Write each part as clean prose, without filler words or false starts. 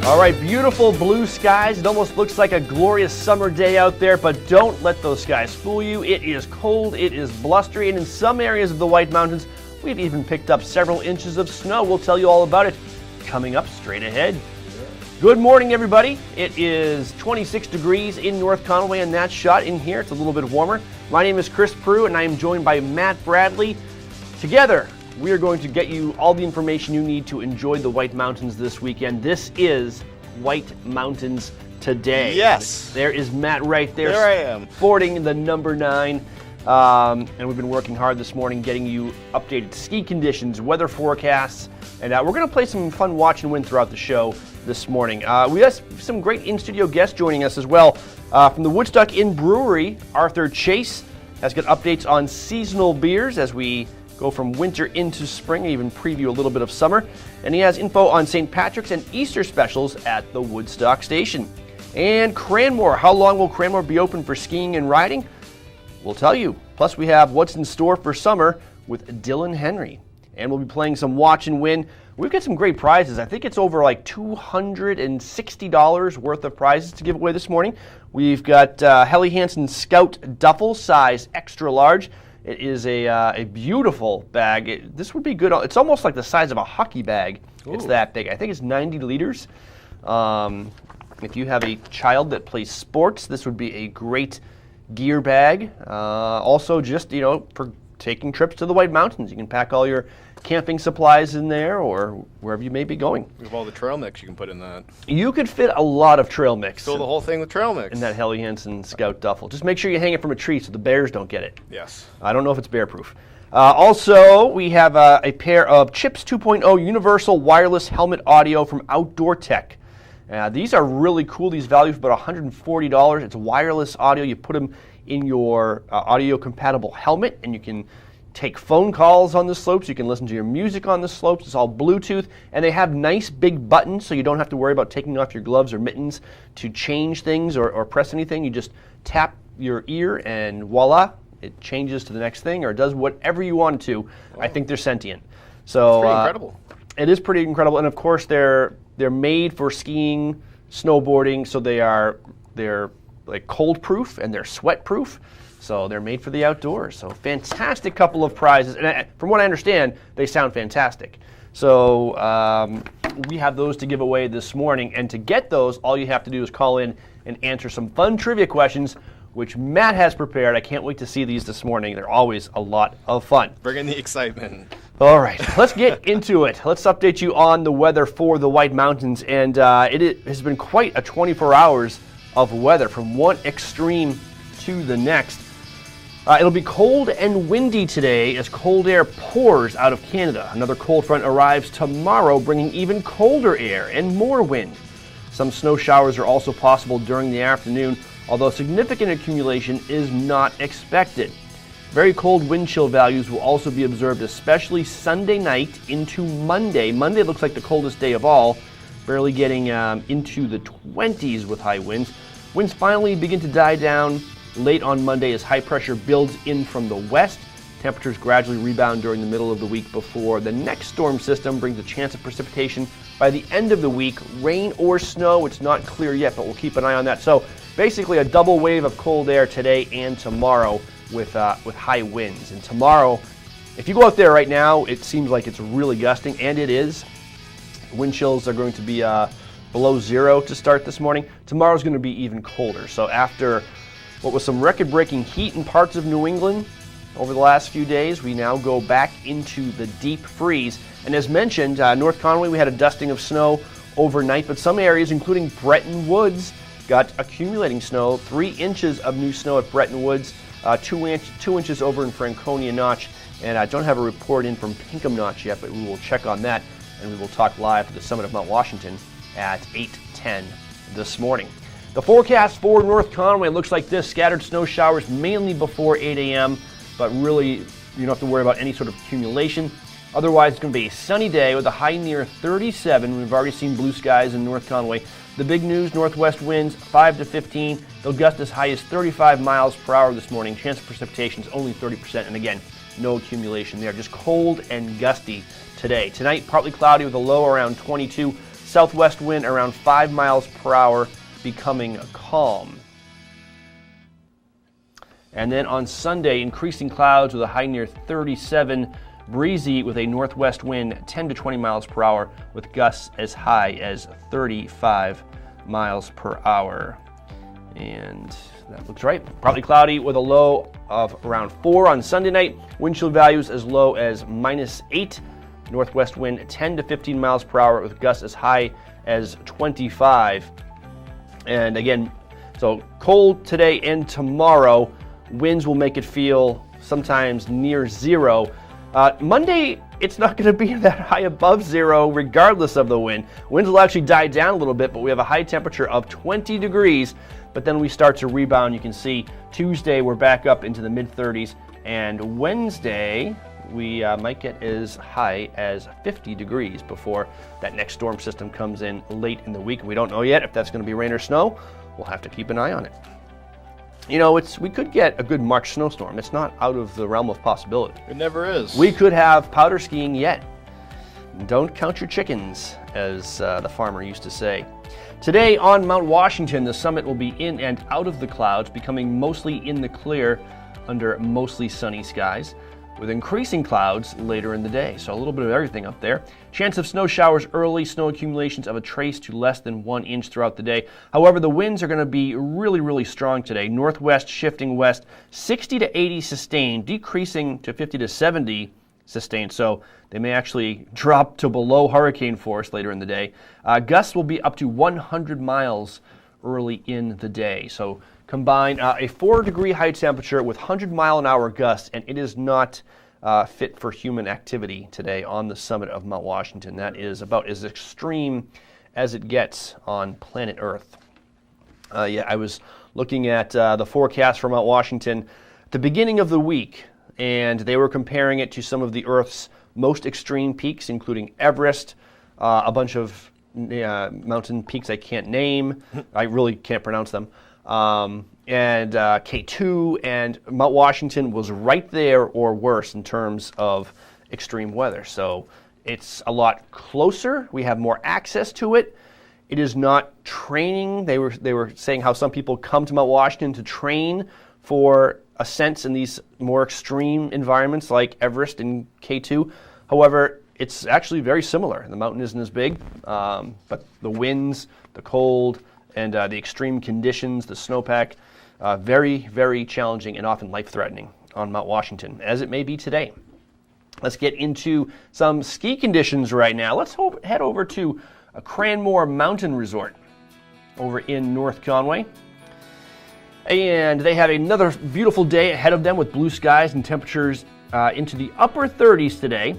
All right, beautiful blue skies. It almost looks like a glorious summer day out there, but don't let those skies fool you. It is cold, it is blustery, and in some areas of the White Mountains, we've even picked up several inches of snow. We'll tell you all about it coming up straight ahead. Good morning, everybody. It is 26 degrees in North Conway, and that shot in here, it's a little bit warmer. My name is Chris Brew, and I am joined by Matt Bradley. Together, we are going to get you all the information you need to enjoy the White Mountains this weekend. This is White Mountains Today. Yes. There is Matt right there. There I am. Sporting the number 9. And we've been working hard this morning getting you updated ski conditions, weather forecasts, and we're going to play some fun watch and win throughout the show this morning. We have some great in-studio guests joining us as well. From the Woodstock Inn Brewery, Arthur Chase has got updates on seasonal beers as we go from winter into spring, and even preview a little bit of summer. And he has info on St. Patrick's and Easter specials at the Woodstock Station. And Cranmore, how long will Cranmore be open for skiing and riding? We'll tell you. Plus we have what's in store for summer with Dylan Henry. And we'll be playing some watch and win. We've got some great prizes. I think it's over like $260 worth of prizes to give away this morning. We've got Helly Hansen Scout Duffel, size extra large. It is a beautiful bag. This would be good. It's almost like the size of a hockey bag. Ooh. It's that big. I think it's 90 liters. If you have a child that plays sports, this would be a great gear bag. Also, just for taking trips to the White Mountains, you can pack all your camping supplies in there or wherever you may be going. We have all the trail mix you can put in that. You could fit a lot of trail mix. Fill the whole thing with trail mix. In that Helly Hansen Scout Duffel. Just make sure you hang it from a tree so the bears don't get it. Yes. I don't know if it's bear proof. Also, we have a pair of Chips 2.0 Universal Wireless Helmet Audio from Outdoor Tech. These are really cool. These value for about $140. It's wireless audio. You put them in your audio-compatible helmet, and you can take phone calls on the slopes. You can listen to your music on the slopes. It's all Bluetooth, and they have nice big buttons, so you don't have to worry about taking off your gloves or mittens to change things or press anything. You just tap your ear, and voila, it changes to the next thing, or it does whatever you want it to. Wow. I think they're sentient. So it's pretty incredible. It is pretty incredible, and of course they're made for skiing, snowboarding, so they're like cold proof and they're sweat proof. So they're made for the outdoors. So fantastic couple of prizes. And from what I understand, they sound fantastic. So we have those to give away this morning. And to get those, all you have to do is call in and answer some fun trivia questions, which Matt has prepared. I can't wait to see these this morning. They're always a lot of fun. Bring in the excitement. All right, let's get into it. Let's update you on the weather for the White Mountains. And it has been quite a 24 hours of weather from one extreme to the next. It'll be cold and windy today as cold air pours out of Canada. Another cold front arrives tomorrow, bringing even colder air and more wind. Some snow showers are also possible during the afternoon, although significant accumulation is not expected. Very cold wind chill values will also be observed, especially Sunday night into Monday. Monday looks like the coldest day of all, barely getting into the 20s with high winds. Winds finally begin to die down late on Monday as high pressure builds in from the west. Temperatures gradually rebound during the middle of the week before the next storm system brings a chance of precipitation by the end of the week. Rain or snow, it's not clear yet, but we'll keep an eye on that. So basically a double wave of cold air today and tomorrow with high winds. And tomorrow, if you go out there right now, it seems like it's really gusting, and it is. Wind chills are going to be below 0 to start this morning. Tomorrow's going to be even colder. So after what was some record-breaking heat in parts of New England over the last few days, we now go back into the deep freeze. And as mentioned, North Conway, we had a dusting of snow overnight, but some areas, including Bretton Woods, got accumulating snow. 3 inches of new snow at Bretton Woods, 2 inches over in Franconia Notch, and I don't have a report in from Pinkham Notch yet, but we will check on that, and we will talk live to the summit of Mount Washington at 8:10 this morning. The forecast for North Conway looks like this. Scattered snow showers mainly before 8 a.m., but really you don't have to worry about any sort of accumulation. Otherwise, it's going to be a sunny day with a high near 37. We've already seen blue skies in North Conway. The big news, northwest winds 5 to 15. They'll gust as high as 35 miles per hour this morning. Chance of precipitation is only 30%. And again, no accumulation there. Just cold and gusty today. Tonight, partly cloudy with a low around 22. Southwest wind around 5 miles per hour, becoming calm. And then on Sunday, increasing clouds with a high near 37, breezy with a northwest wind 10 to 20 miles per hour with gusts as high as 35 miles per hour. And that looks right. Partly cloudy with a low of around 4 on Sunday night. Wind chill values as low as -8. Northwest wind 10 to 15 miles per hour with gusts as high as 25. And again, so cold today and tomorrow. Winds will make it feel sometimes near zero. Monday, it's not going to be that high above zero regardless of the wind. Winds will actually die down a little bit, but we have a high temperature of 20 degrees. But then we start to rebound. You can see Tuesday we're back up into the mid-30s. And Wednesday, we might get as high as 50 degrees before that next storm system comes in late in the week. We don't know yet if that's going to be rain or snow. We'll have to keep an eye on it. You know, we could get a good March snowstorm. It's not out of the realm of possibility. It never is. We could have powder skiing yet. Don't count your chickens, as the farmer used to say. Today on Mount Washington, the summit will be in and out of the clouds, becoming mostly in the clear under mostly sunny skies, with increasing clouds later in the day. So a little bit of everything up there. Chance of snow showers early, snow accumulations of a trace to less than 1 inch throughout the day. However, the winds are going to be really, really strong today. Northwest shifting west, 60 to 80 sustained, decreasing to 50 to 70 sustained. So they may actually drop to below hurricane force later in the day. Gusts will be up to 100 miles early in the day. So combine a 4-degree high temperature with 100-mile-an-hour gusts, and it is not fit for human activity today on the summit of Mount Washington. That is about as extreme as it gets on planet Earth. I was looking at the forecast for Mount Washington at the beginning of the week, and they were comparing it to some of the Earth's most extreme peaks, including Everest, a bunch of mountain peaks I can't name. I really can't pronounce them. And K2, and Mount Washington was right there or worse in terms of extreme weather. So it's a lot closer. We have more access to it. It is not training. They were saying how some people come to Mount Washington to train for ascents in these more extreme environments like Everest and K2. However, it's actually very similar. The mountain isn't as big, but the winds, the cold, and the extreme conditions, the snowpack, very, very challenging and often life-threatening on Mount Washington, as it may be today. Let's get into some ski conditions right now. Let's head over to a Cranmore Mountain Resort over in North Conway. And they have another beautiful day ahead of them with blue skies and temperatures into the upper 30s today.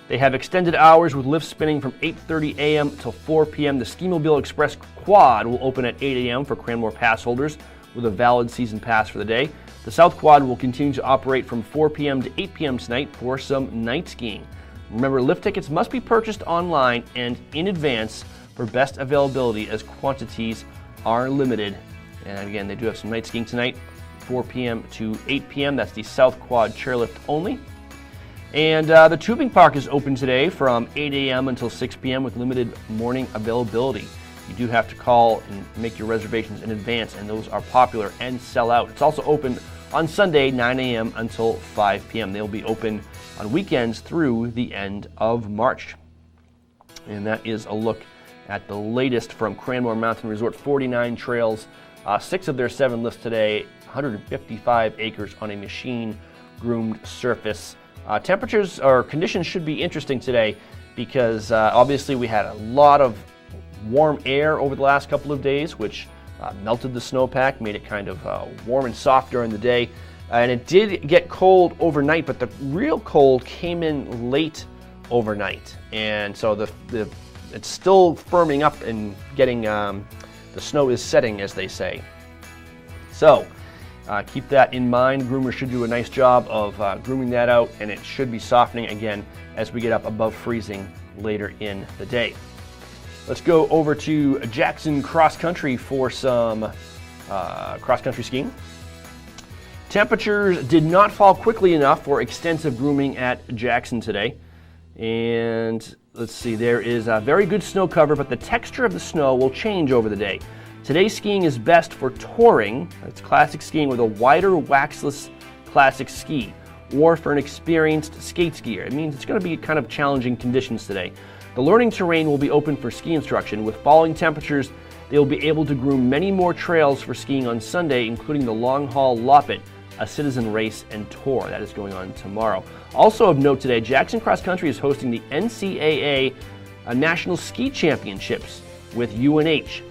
They have extended hours with lifts spinning from 8:30 a.m. till 4 p.m. The Ski Mobile Express Quad will open at 8 a.m. for Cranmore pass holders with a valid season pass for the day. The South Quad will continue to operate from 4 p.m. to 8 p.m. tonight for some night skiing. Remember, lift tickets must be purchased online and in advance for best availability, as quantities are limited. And again, they do have some night skiing tonight, 4 p.m. to 8 p.m. That's the South Quad chairlift only. And the tubing park is open today from 8 a.m. until 6 p.m. with limited morning availability. You do have to call and make your reservations in advance, and those are popular and sell out. It's also open on Sunday, 9 a.m. until 5 p.m. They'll be open on weekends through the end of March. And that is a look at the latest from Cranmore Mountain Resort. 49 trails, 6 of their 7 lifts today, 155 acres on a machine-groomed surface. Temperatures or conditions should be interesting today because obviously we had a lot of warm air over the last couple of days, which melted the snowpack, made it kind of warm and soft during the day. And it did get cold overnight, but the real cold came in late overnight. And so it's still firming up and getting, the snow is setting, as they say. So keep that in mind. Groomers should do a nice job of grooming that out, and it should be softening again as we get up above freezing later in the day. Let's go over to Jackson Cross Country for some cross-country skiing. Temperatures did not fall quickly enough for extensive grooming at Jackson today. And let's see, there is a very good snow cover, but the texture of the snow will change over the day. Today's skiing is best for touring, that's classic skiing with a wider waxless classic ski, or for an experienced skate skier. It means it's going to be kind of challenging conditions today. The learning terrain will be open for ski instruction. With falling temperatures, they will be able to groom many more trails for skiing on Sunday, including the long haul Loppet, a citizen race and tour. That is going on tomorrow. Also of note today, Jackson Cross Country is hosting the NCAA National Ski Championships with UNH.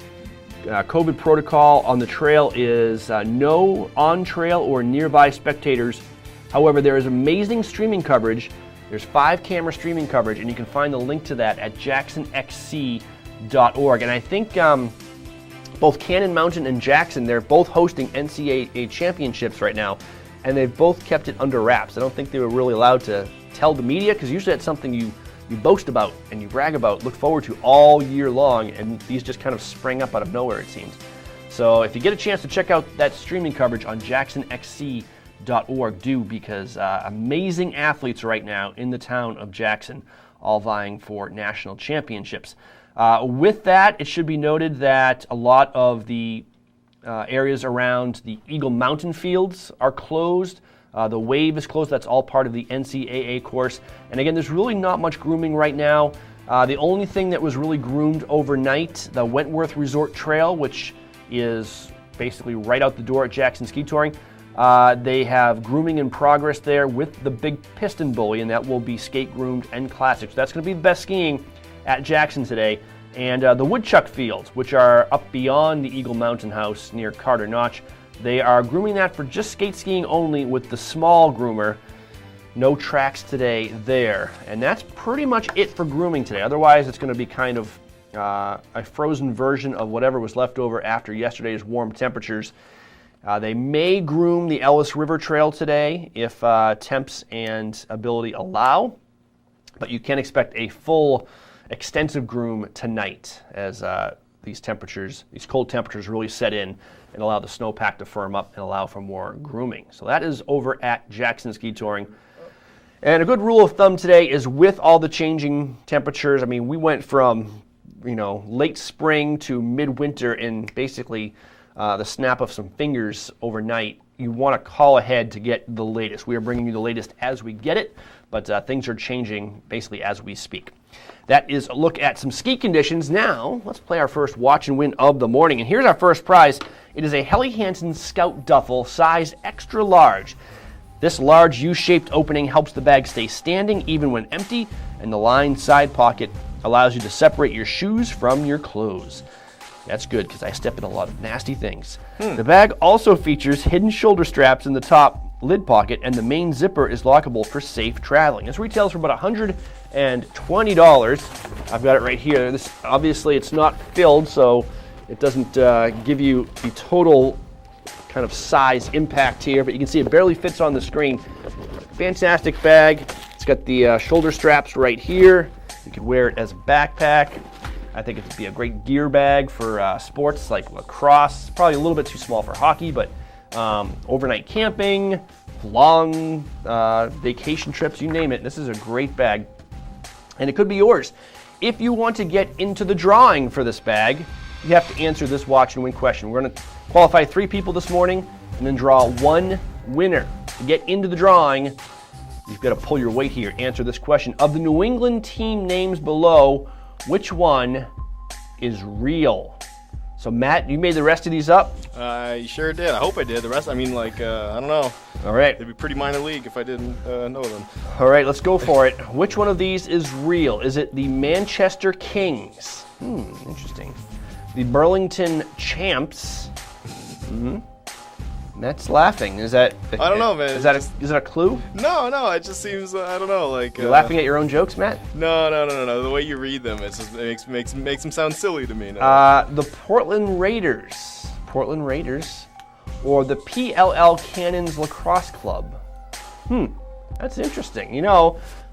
COVID protocol on the trail is no on-trail or nearby spectators. However, there is amazing streaming coverage. There's 5-camera streaming coverage, and you can find the link to that at jacksonxc.org. And I think both Cannon Mountain and Jackson, they're both hosting NCAA championships right now, and they've both kept it under wraps. I don't think they were really allowed to tell the media, because usually that's something you boast about and you brag about, look forward to all year long, and these just kind of sprang up out of nowhere, it seems. So if you get a chance to check out that streaming coverage on jacksonxc.org, do, because amazing athletes right now in the town of Jackson, all vying for national championships. With that, it should be noted that a lot of the areas around the Eagle Mountain fields are closed. The Wave is closed. That's all part of the NCAA course. And again, there's really not much grooming right now. The only thing that was really groomed overnight, the Wentworth Resort Trail, which is basically right out the door at Jackson Ski Touring. They have grooming in progress there with the big piston bully, and that will be skate groomed and classic. So that's going to be the best skiing at Jackson today. And the Woodchuck Fields, which are up beyond the Eagle Mountain House near Carter Notch, they are grooming that for just skate skiing only with the small groomer. No tracks today there. And that's pretty much it for grooming today. Otherwise, it's going to be kind of a frozen version of whatever was left over after yesterday's warm temperatures. They may groom the Ellis River Trail today if temps and ability allow, but you can expect a full extensive groom tonight as these cold temperatures really set in and allow the snowpack to firm up and allow for more grooming. So that is over at Jackson Ski Touring. And a good rule of thumb today is with all the changing temperatures, I mean, we went from, late spring to midwinter in basically the snap of some fingers overnight. You want to call ahead to get the latest. We are bringing you the latest as we get it, but things are changing basically as we speak. That is a look at some ski conditions. Now, let's play our first watch and win of the morning. And here's our first prize. It is a Helly Hansen Scout Duffel, size extra large. This large U-shaped opening helps the bag stay standing even when empty, and the lined side pocket allows you to separate your shoes from your clothes. That's good, because I step in a lot of nasty things. The bag also features hidden shoulder straps in the top lid pocket, and the main zipper is lockable for safe traveling. This retails for about $120. I've got it right here. This obviously it's not filled, so it doesn't give you the total kind of size impact here, but you can see it barely fits on the screen. Fantastic bag. It's got the shoulder straps right here. You could wear it as a backpack. I think it would be a great gear bag for sports like lacrosse. Probably a little bit too small for hockey, but overnight camping, long vacation trips, you name it. This is a great bag, and it could be yours. If you want to get into the drawing for this bag, you have to answer this watch and win question. We're going to qualify 3 people this morning and then draw 1 winner. To get into the drawing, you've got to pull your weight here. Answer this question. Of the New England team names below, which one is real? So Matt, you made the rest of these up? I sure did. I hope I did. The rest, I don't know. All right. They'd be pretty minor league if I didn't know them. All right, let's go for it. Which one of these is real? Is it the Manchester Kings? Interesting. The Burlington Champs? Matt's laughing. Is that? I don't know, man. Is that a clue? No. It just seems I don't know. Like you're laughing at your own jokes, Matt? No. The way you read them, it makes them sound silly to me. The Portland Raiders, or the PLL Cannons Lacrosse Club. That's interesting.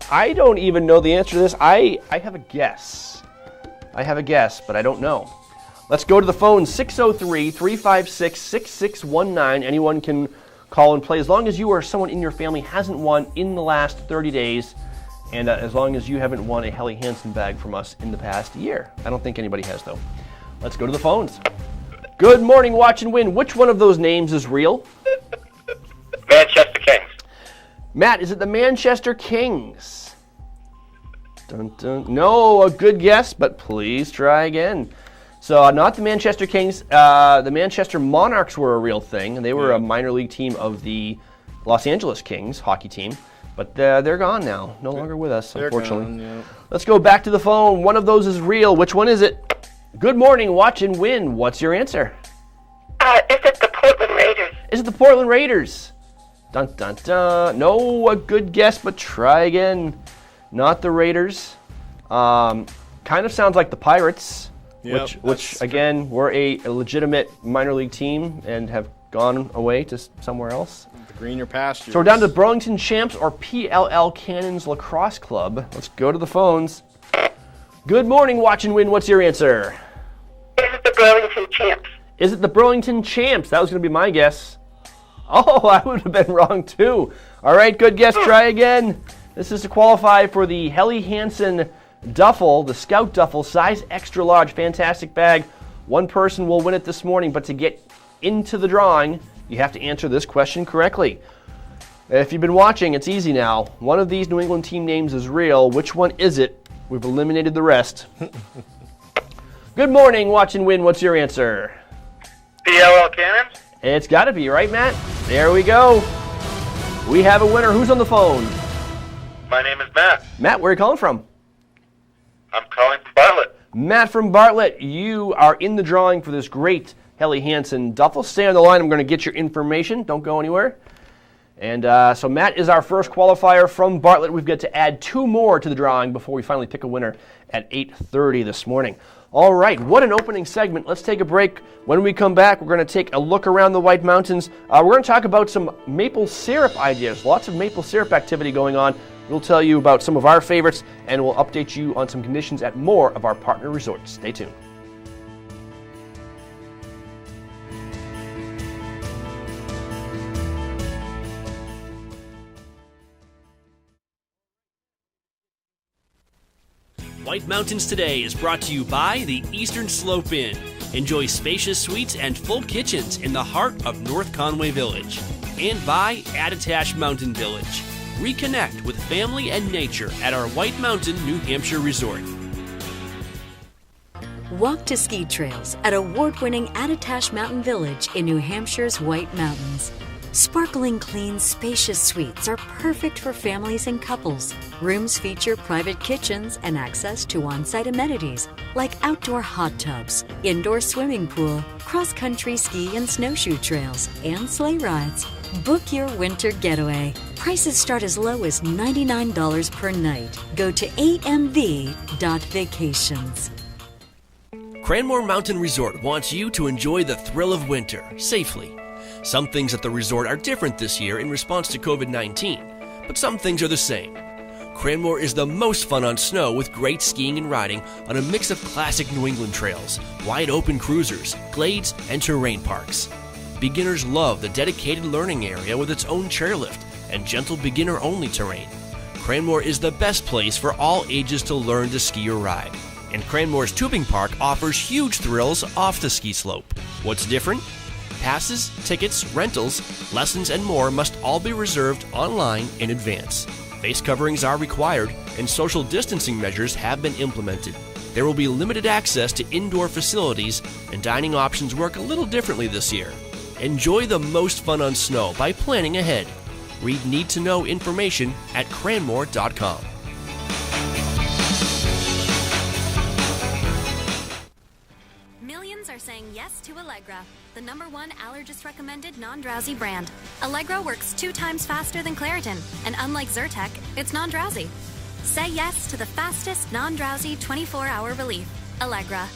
I don't even know the answer to this. I have a guess. But I don't know. Let's go to the phone, 603-356-6619. Anyone can call and play as long as you or someone in your family hasn't won in the last 30 days. And as long as you haven't won a Helly Hansen bag from us in the past year. I don't think anybody has, though. Let's go to the phones. Good morning, Watch and Win. Which one of those names is real? Manchester Kings. Matt, is it the Manchester Kings? Dun, dun. No, a good guess, but please try again. So not the Manchester Kings. The Manchester Monarchs were a real thing, and they were a minor league team of the Los Angeles Kings hockey team. But they're gone now. No longer with us, unfortunately. Gone, yeah. Let's go back to the phone. One of those is real. Which one is it? Good morning, Watch and Win. What's your answer? Is it the Portland Raiders? Is it the Portland Raiders? Dun, dun, dun. No, a good guess, but try again. Not the Raiders. Kind of sounds like the Pirates, Yep, which again, were a legitimate minor league team and have gone away to somewhere else. The greener pastures. So we're down to Burlington Champs or PLL Cannons Lacrosse Club. Let's go to the phones. Good morning, Watch and Win. What's your answer? Is it the Burlington Champs? Is it the Burlington Champs? That was going to be my guess. Oh, I would have been wrong too. All right, good guess. Try again. This is to qualify for the Helly Hansen Duffel, the Scout Duffel, size extra large, fantastic bag. One person will win it this morning, but to get into the drawing, you have to answer this question correctly. If you've been watching, it's easy now. One of these New England team names is real. Which one is it? We've eliminated the rest. Good morning, Watch and Win. What's your answer? PLL Cannons? It's got to be, right, Matt? There we go. We have a winner. Who's on the phone? My name is Matt. Matt, where are you calling from? I'm calling from Bartlett. Matt from Bartlett, you are in the drawing for this great Helly Hansen Duffel. Stay on the line. I'm going to get your information. Don't go anywhere. And so Matt is our first qualifier from Bartlett. We've got to add 2 more to the drawing before we finally pick a winner at 8:30 this morning. All right, what an opening segment. Let's take a break. When we come back, we're going to take a look around the White Mountains. We're going to talk about some maple syrup ideas. Lots of maple syrup activity going on. We'll tell you about some of our favorites, and we'll update you on some conditions at more of our partner resorts. Stay tuned. White Mountains Today is brought to you by the Eastern Slope Inn. Enjoy spacious suites and full kitchens in the heart of North Conway Village. And by Attitash Mountain Village. Reconnect with family and nature at our White Mountain, New Hampshire resort. Walk to ski trails at award-winning Attitash Mountain Village in New Hampshire's White Mountains. Sparkling clean, spacious suites are perfect for families and couples. Rooms feature private kitchens and access to on-site amenities like outdoor hot tubs, indoor swimming pool, cross-country ski and snowshoe trails, and sleigh rides. Book your winter getaway. Prices start as low as $99 per night. Go to amv.vacations. Cranmore Mountain Resort wants you to enjoy the thrill of winter safely. Some things at the resort are different this year in response to COVID-19, but some things are the same. Cranmore is the most fun on snow with great skiing and riding on a mix of classic New England trails, wide open cruisers, glades, and terrain parks. Beginners love the dedicated learning area with its own chairlift and gentle beginner-only terrain. Cranmore is the best place for all ages to learn to ski or ride. And Cranmore's tubing park offers huge thrills off the ski slope. What's different? Passes, tickets, rentals, lessons, and more must all be reserved online in advance. Face coverings are required, and social distancing measures have been implemented. There will be limited access to indoor facilities, and dining options work a little differently this year. Enjoy the most fun on snow by planning ahead. Read need-to-know information at cranmore.com. Millions are saying yes to Allegra, the #1 allergist-recommended non-drowsy brand. Allegra works 2 times faster than Claritin, and unlike Zyrtec, it's non-drowsy. Say yes to the fastest non-drowsy 24-hour relief. Allegra.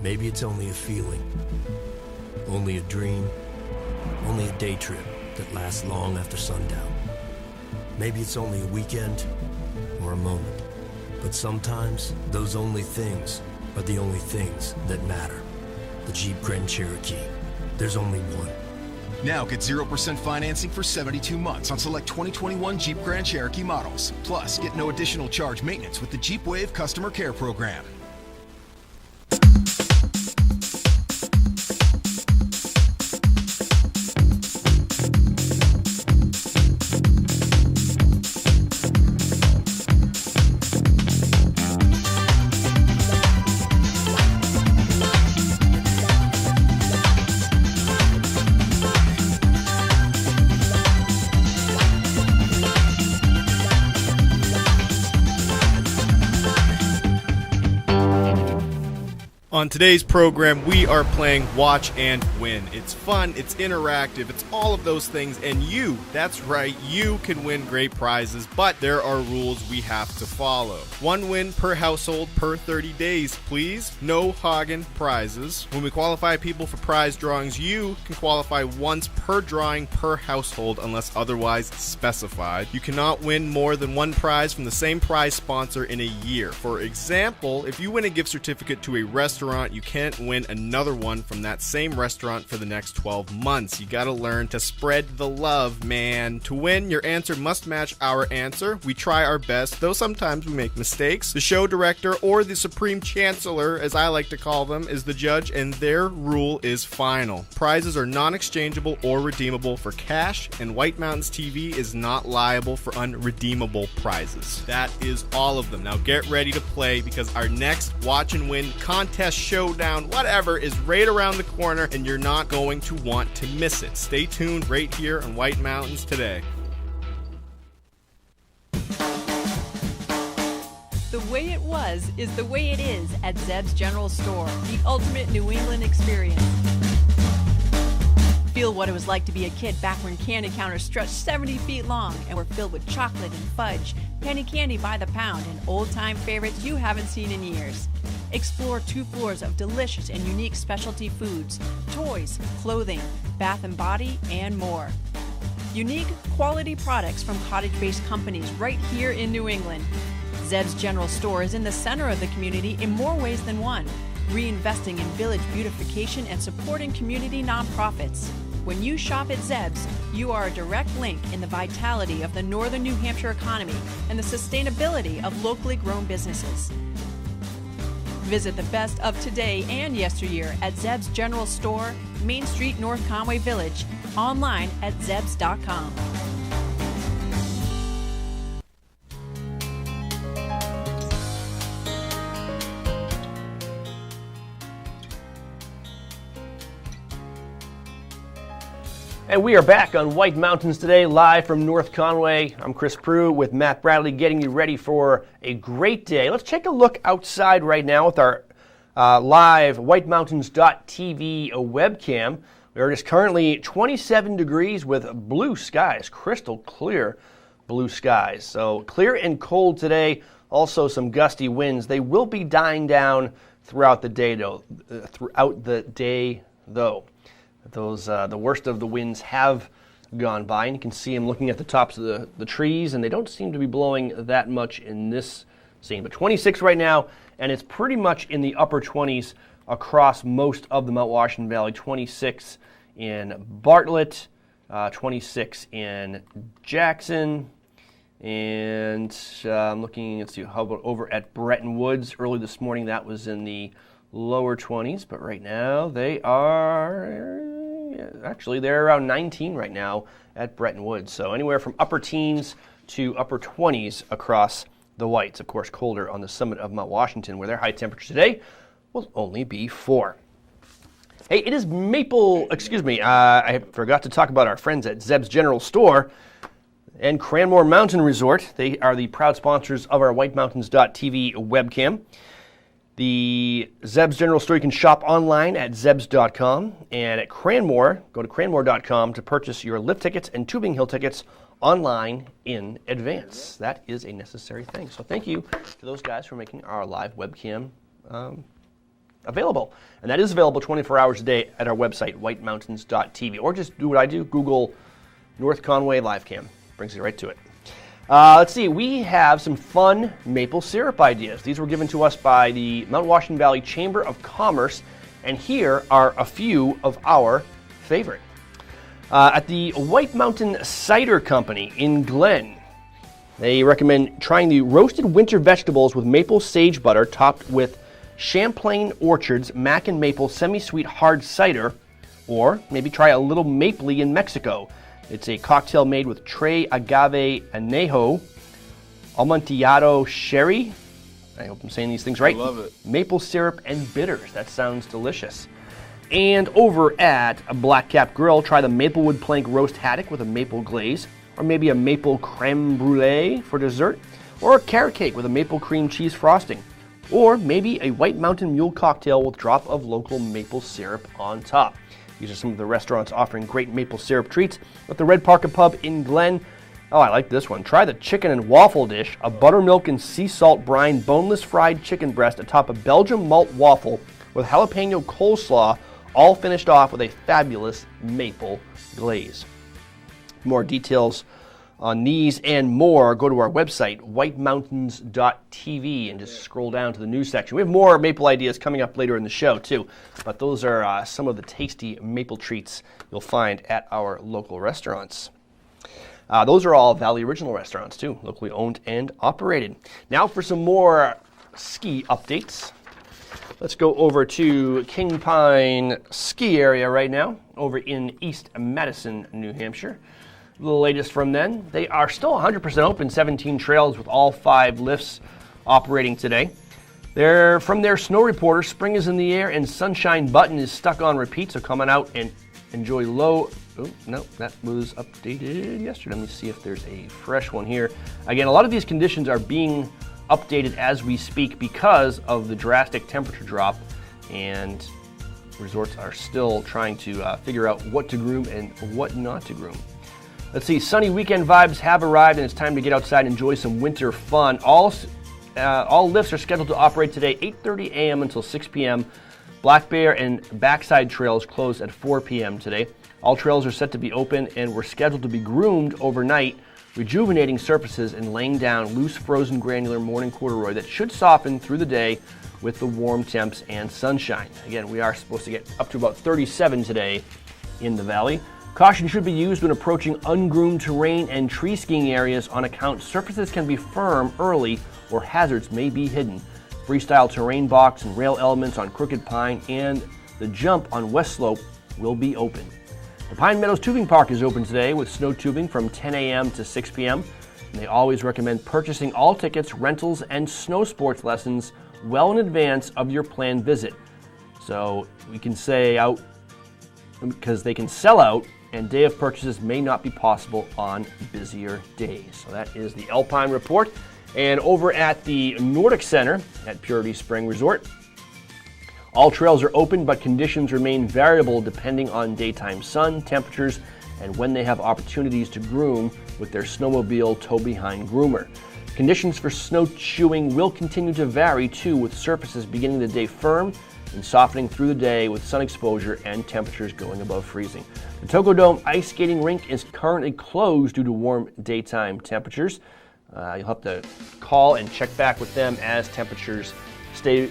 Maybe it's only a feeling, only a dream, only a day trip that lasts long after sundown. Maybe it's only a weekend or a moment. But sometimes, those only things are the only things that matter. The Jeep Grand Cherokee. There's only one. Now get 0% financing for 72 months on select 2021 Jeep Grand Cherokee models. Plus, get no additional charge maintenance with the Jeep Wave Customer Care Program. On today's program, we are playing Watch and Win. It's fun, it's interactive, it's all of those things, and you, that's right, you can win great prizes, but there are rules we have to follow. 1 win per household per 30 days, please. No hogging prizes. When we qualify people for prize drawings, you can qualify once per drawing per household unless otherwise specified. You cannot win more than 1 prize from the same prize sponsor in a year. For example, if you win a gift certificate to a restaurant, you can't win another one from that same restaurant for the next 12 months. You gotta learn to spread the love, man. To win, your answer must match our answer. We try our best, though sometimes we make mistakes. The show director, or the supreme chancellor, as I like to call them, is the judge, and their rule is final. Prizes are non-exchangeable or redeemable for cash, and White Mountains TV is not liable for unredeemable prizes. That is all of them. Now get ready to play, because our next Watch and Win contest, showdown, whatever, is right around the corner, and you're not going to want to miss it. Stay tuned right here on White Mountains Today. The way it was is the way it is at Zeb's General Store, the ultimate New England experience. Feel what it was like to be a kid back when candy counters stretched 70 feet long and were filled with chocolate and fudge, penny candy by the pound, and old-time favorites you haven't seen in years. Explore 2 floors of delicious and unique specialty foods, toys, clothing, bath and body, and more. Unique, quality products from cottage-based companies right here in New England. Zeb's General Store is in the center of the community in more ways than one, reinvesting in village beautification and supporting community nonprofits. When you shop at Zeb's, you are a direct link in the vitality of the northern New Hampshire economy and the sustainability of locally grown businesses. Visit the best of today and yesteryear at Zeb's General Store, Main Street, North Conway Village, online at zebs.com. And we are back on White Mountains Today, live from North Conway. I'm Chris Brew with Matt Bradley, getting you ready for a great day. Let's take a look outside right now with our live whitemountains.tv webcam. It is currently 27 degrees with blue skies, crystal clear blue skies. So clear and cold today, also some gusty winds. They will be dying down throughout the day, though. Those the worst of the winds have gone by, and you can see them looking at the tops of the trees, and they don't seem to be blowing that much in this scene. But 26 right now, and it's pretty much in the upper 20s across most of the Mount Washington Valley. 26 in Bartlett, 26 in Jackson, and I'm looking, let's see, how about over at Bretton Woods. Early this morning, that was in the lower 20s, but right now they are, actually they're around 19 right now at Bretton Woods. So anywhere from upper teens to upper 20s across the Whites. Of course, colder on the summit of Mount Washington, where their high temperature today will only be 4. Hey, it is I forgot to talk about our friends at Zeb's General Store and Cranmore Mountain Resort. They are the proud sponsors of our whitemountains.tv webcam. The Zeb's General Store, you can shop online at zebs.com, and at Cranmore, go to cranmore.com to purchase your lift tickets and Tubing Hill tickets online in advance. That is a necessary thing. So thank you to those guys for making our live webcam available. And that is available 24 hours a day at our website, whitemountains.tv. Or just do what I do, Google North Conway Livecam. Brings you right to it. Let's see, we have some fun maple syrup ideas. These were given to us by the Mount Washington Valley Chamber of Commerce, and here are a few of our favorite. At the White Mountain Cider Company in Glen, they recommend trying the roasted winter vegetables with maple sage butter topped with Champlain Orchard's Mac and Maple semi-sweet hard cider, or maybe try a little mapley in Mexico. It's a cocktail made with Tres Agave Anejo, Amontillado Sherry, I hope I'm saying these things right. I love it. Maple syrup and bitters. That sounds delicious. And over at a Black Cap Grill, try the Maplewood Plank Roast Haddock with a maple glaze, or maybe a maple creme brulee for dessert, or a carrot cake with a maple cream cheese frosting, or maybe a White Mountain Mule cocktail with a drop of local maple syrup on top. These are some of the restaurants offering great maple syrup treats. At the Red Parker Pub in Glen, oh, I like this one. Try the chicken and waffle dish, a buttermilk and sea salt brine boneless fried chicken breast atop a Belgian malt waffle with jalapeno coleslaw, all finished off with a fabulous maple glaze. More details on these and more, go to our website, whitemountains.tv, and just scroll down to the news section. We have more maple ideas coming up later in the show, too. But those are some of the tasty maple treats you'll find at our local restaurants. Those are all Valley Original restaurants, too, locally owned and operated. Now for some more ski updates. Let's go over to King Pine ski area right now, over in East Madison, New Hampshire. The latest from them, they are still 100% open, 17 trails with all 5 lifts operating today. From their snow reporter, spring is in the air and sunshine button is stuck on repeat, so come on out and enjoy low. Oh, no, that was updated yesterday. Let me see if there's a fresh one here. Again, a lot of these conditions are being updated as we speak because of the drastic temperature drop, and resorts are still trying to figure out what to groom and what not to groom. Let's see, sunny weekend vibes have arrived, and it's time to get outside and enjoy some winter fun. All lifts are scheduled to operate today, 8:30 a.m. until 6 p.m. Black Bear and Backside trails close at 4 p.m. today. All trails are set to be open and were scheduled to be groomed overnight, rejuvenating surfaces and laying down loose frozen granular morning corduroy that should soften through the day with the warm temps and sunshine. Again, we are supposed to get up to about 37 today in the valley. Caution should be used when approaching ungroomed terrain and tree skiing areas on account surfaces can be firm early or hazards may be hidden. Freestyle terrain box and rail elements on Crooked Pine and the jump on West Slope will be open. The Pine Meadows Tubing Park is open today with snow tubing from 10 a.m. to 6 p.m. And they always recommend purchasing all tickets, rentals, and snow sports lessons well in advance of your planned visit. So we can say out, because they can sell out, and day of purchases may not be possible on busier days. So that is the Alpine Report. And over at the Nordic Center at Purity Spring Resort, all trails are open, but conditions remain variable depending on daytime sun, temperatures, and when they have opportunities to groom with their snowmobile tow-behind groomer. Conditions for snowshoeing will continue to vary too, with surfaces beginning the day firm and softening through the day with sun exposure and temperatures going above freezing. The Tocodome Ice Skating Rink is currently closed due to warm daytime temperatures. You'll have to call and check back with them as temperatures stay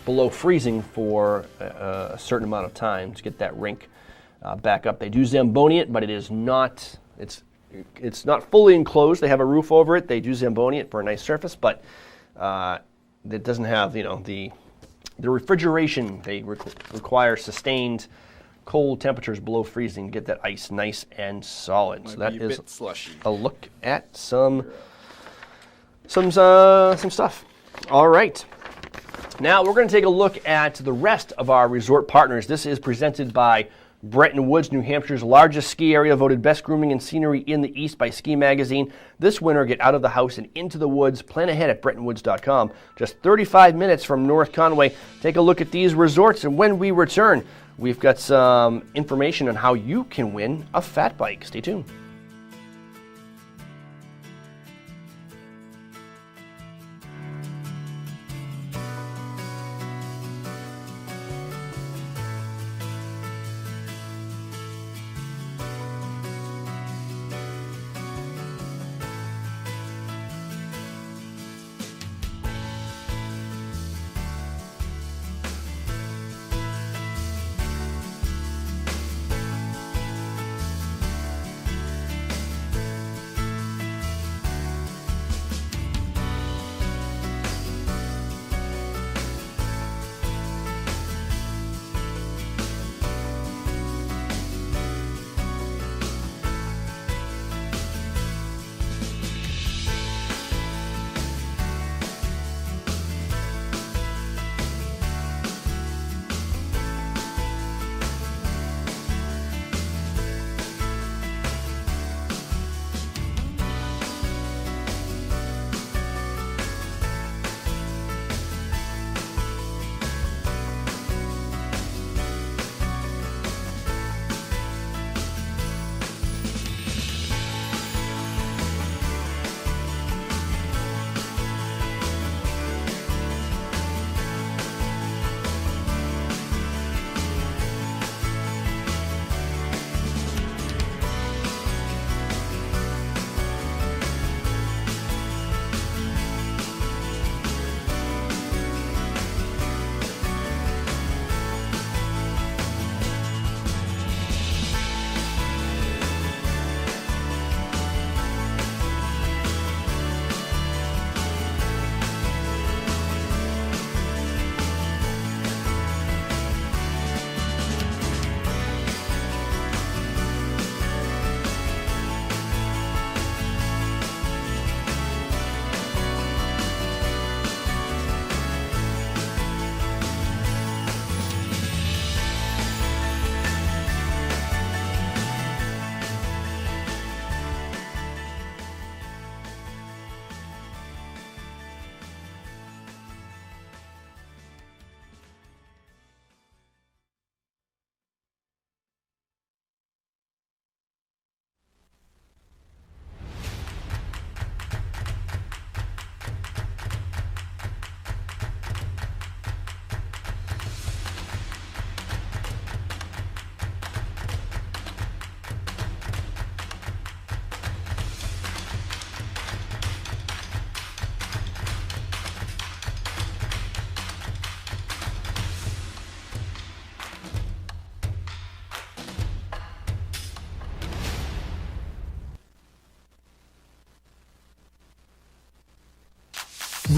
below freezing for a certain amount of time to get that rink back up. They do Zamboni it, but it is not. It's not fully enclosed. They have a roof over it. They do Zamboni it for a nice surface, but it doesn't have the refrigeration. They require sustained cold temperatures below freezing to get that ice nice and solid. So that is a look at some stuff. All right. Now we're going to take a look at the rest of our resort partners. This is presented by Bretton Woods, New Hampshire's largest ski area, voted best grooming and scenery in the East by Ski Magazine. This winter, get out of the house and into the woods. Plan ahead at BrettonWoods.com. Just 35 minutes from North Conway. Take a look at these resorts, and when we return, we've got some information on how you can win a fat bike. Stay tuned.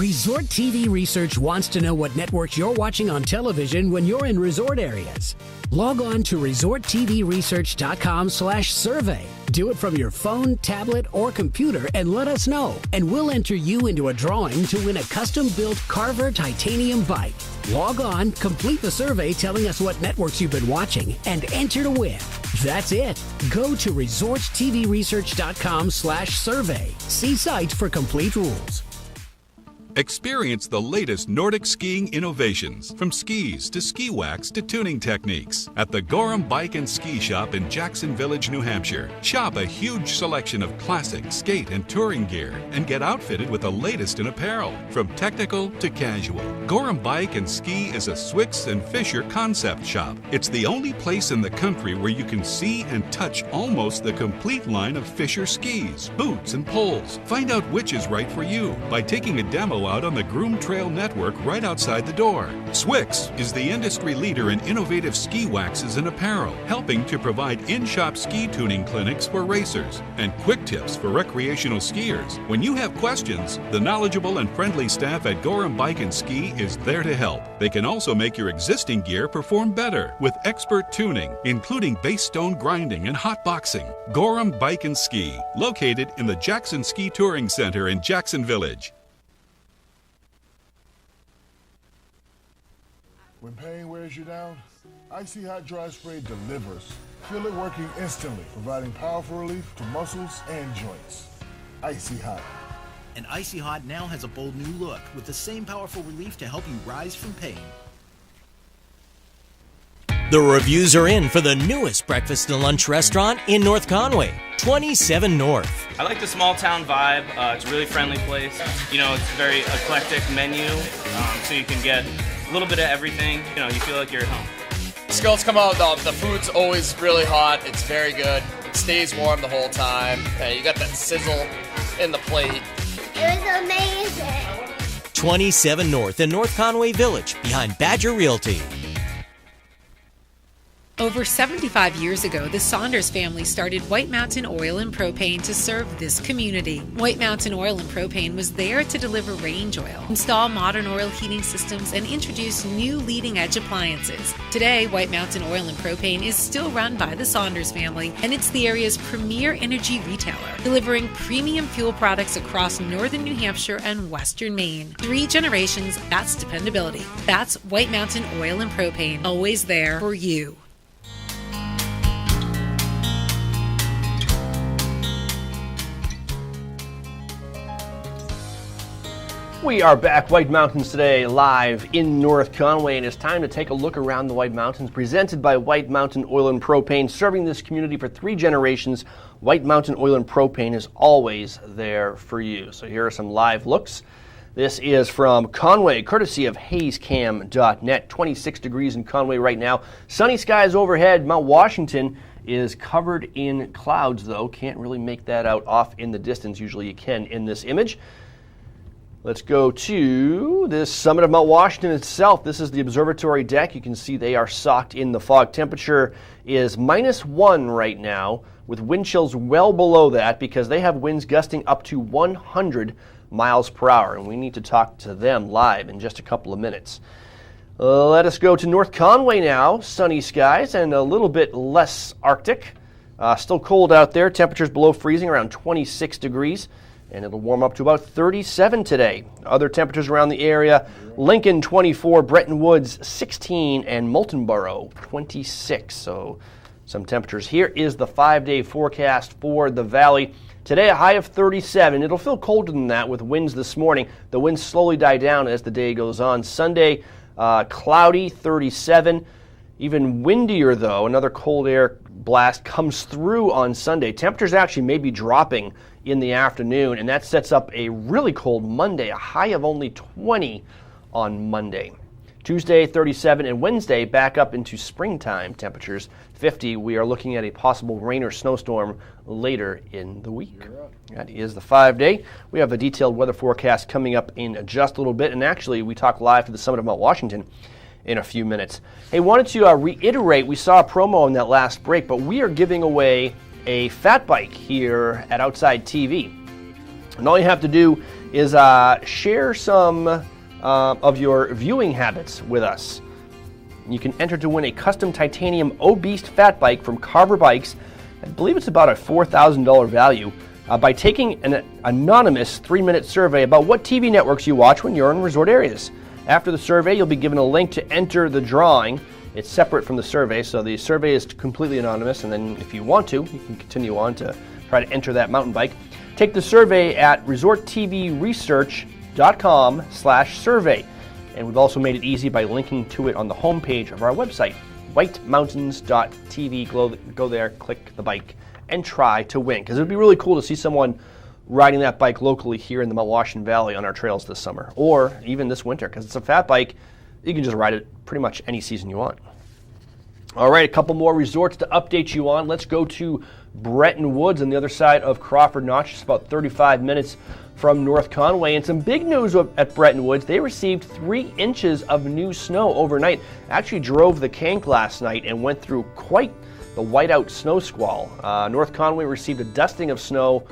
Resort TV Research wants to know what networks you're watching on television when you're in resort areas. Log on to resorttvresearch.com/survey. Do it from your phone, tablet, or computer and let us know. And we'll enter you into a drawing to win a custom-built Carver titanium bike. Log on, complete the survey telling us what networks you've been watching, and enter to win. That's it. Go to resorttvresearch.com/survey. See site for complete rules. Experience the latest Nordic skiing innovations, from skis to ski wax to tuning techniques, at the Gorham Bike and Ski Shop in Jackson Village, New Hampshire. Shop a huge selection of classic, skate, and touring gear and get outfitted with the latest in apparel, from technical to casual. Gorham Bike and Ski is a Swix and Fisher concept shop. It's the only place in the country where you can see and touch almost the complete line of Fisher skis, boots, and poles. Find out which is right for you by taking a demo out on the Groom Trail Network right outside the door. Swix is the industry leader in innovative ski waxes and apparel, helping to provide in-shop ski tuning clinics for racers and quick tips for recreational skiers. When you have questions, the knowledgeable and friendly staff at Gorham Bike and Ski is there to help. They can also make your existing gear perform better with expert tuning, including base stone grinding and hot boxing. Gorham Bike and Ski, located in the Jackson Ski Touring Center in Jackson Village. When pain wears you down, Icy Hot Dry Spray delivers. Feel it working instantly, providing powerful relief to muscles and joints. Icy Hot. And Icy Hot now has a bold new look with the same powerful relief to help you rise from pain. The reviews are in for the newest breakfast and lunch restaurant in North Conway, 27 North. I like the small town vibe. It's a really friendly place. You know, it's a very eclectic menu, so you can get a little bit of everything. You know, you feel like you're at home. Skills come out, the food's always really hot. It's very good. It stays warm the whole time. You got that sizzle in the plate. It was amazing. 27 North in North Conway Village, behind Badger Realty. Over 75 years ago, the Saunders family started White Mountain Oil and Propane to serve this community. White Mountain Oil and Propane was there to deliver range oil, install modern oil heating systems, and introduce new leading-edge appliances. Today, White Mountain Oil and Propane is still run by the Saunders family, and it's the area's premier energy retailer, delivering premium fuel products across northern New Hampshire and western Maine. 3 generations, that's dependability. That's White Mountain Oil and Propane, always there for you. We are back, White Mountains Today, live in North Conway, and it's time to take a look around the White Mountains, presented by White Mountain Oil and Propane, serving this community for 3 generations. White Mountain Oil and Propane is always there for you. So here are some live looks. This is from Conway, courtesy of hazecam.net. 26 degrees in Conway right now. Sunny skies overhead. Mount Washington is covered in clouds, though. Can't really make that out off in the distance. Usually you can in this image. Let's go to this summit of Mount Washington itself. This is the observatory deck. You can see they are socked in the fog. Temperature is -1 right now, with wind chills well below that because they have winds gusting up to 100 miles per hour. And we need to talk to them live in just a couple of minutes. Let us go to North Conway now. Sunny skies and a little bit less Arctic. Still cold out there. Temperatures below freezing, around 26 degrees. And it'll warm up to about 37 today. Other temperatures around the area: Lincoln 24, Bretton Woods 16, and Moultonborough 26. So some temperatures. Here is the 5-day forecast for the valley. Today a high of 37. It'll feel colder than that with winds this morning. The winds slowly die down as the day goes on. Sunday, cloudy, 37. Even windier though. Another cold air blast comes through on Sunday. Temperatures actually may be dropping in the afternoon, and that sets up a really cold Monday, a high of only 20 on Monday. Tuesday, 37, and Wednesday back up into springtime temperatures, 50. We are looking at a possible rain or snowstorm later in the week. That is the 5-day. We have a detailed weather forecast coming up in just a little bit, and actually we talk live to the summit of Mount Washington in a few minutes. Hey, wanted to reiterate, we saw a promo in that last break, but we are giving away a fat bike here at Outside TV. And all you have to do is share some of your viewing habits with us. You can enter to win a custom titanium O-Beast fat bike from Carver Bikes. I believe it's about a $4,000 value by taking an anonymous 3-minute survey about what TV networks you watch when you're in resort areas. After the survey, you'll be given a link to enter the drawing. It's separate from the survey, so the survey is completely anonymous, and then if you want to, you can continue on to try to enter that mountain bike. Take the survey at resorttvresearch.com/survey. And we've also made it easy by linking to it on the homepage of our website, whitemountains.tv. Go there, click the bike, and try to win. Because it would be really cool to see someone riding that bike locally here in the Mount Washington Valley on our trails this summer, or even this winter, because it's a fat bike. You can just ride it pretty much any season you want. All right, a couple more resorts to update you on. Let's go to Bretton Woods on the other side of Crawford Notch, just about 35 minutes from North Conway. And some big news at Bretton Woods. They received 3 inches of new snow overnight. Actually drove the Kank last night and went through quite the whiteout snow squall. North Conway received a dusting of snow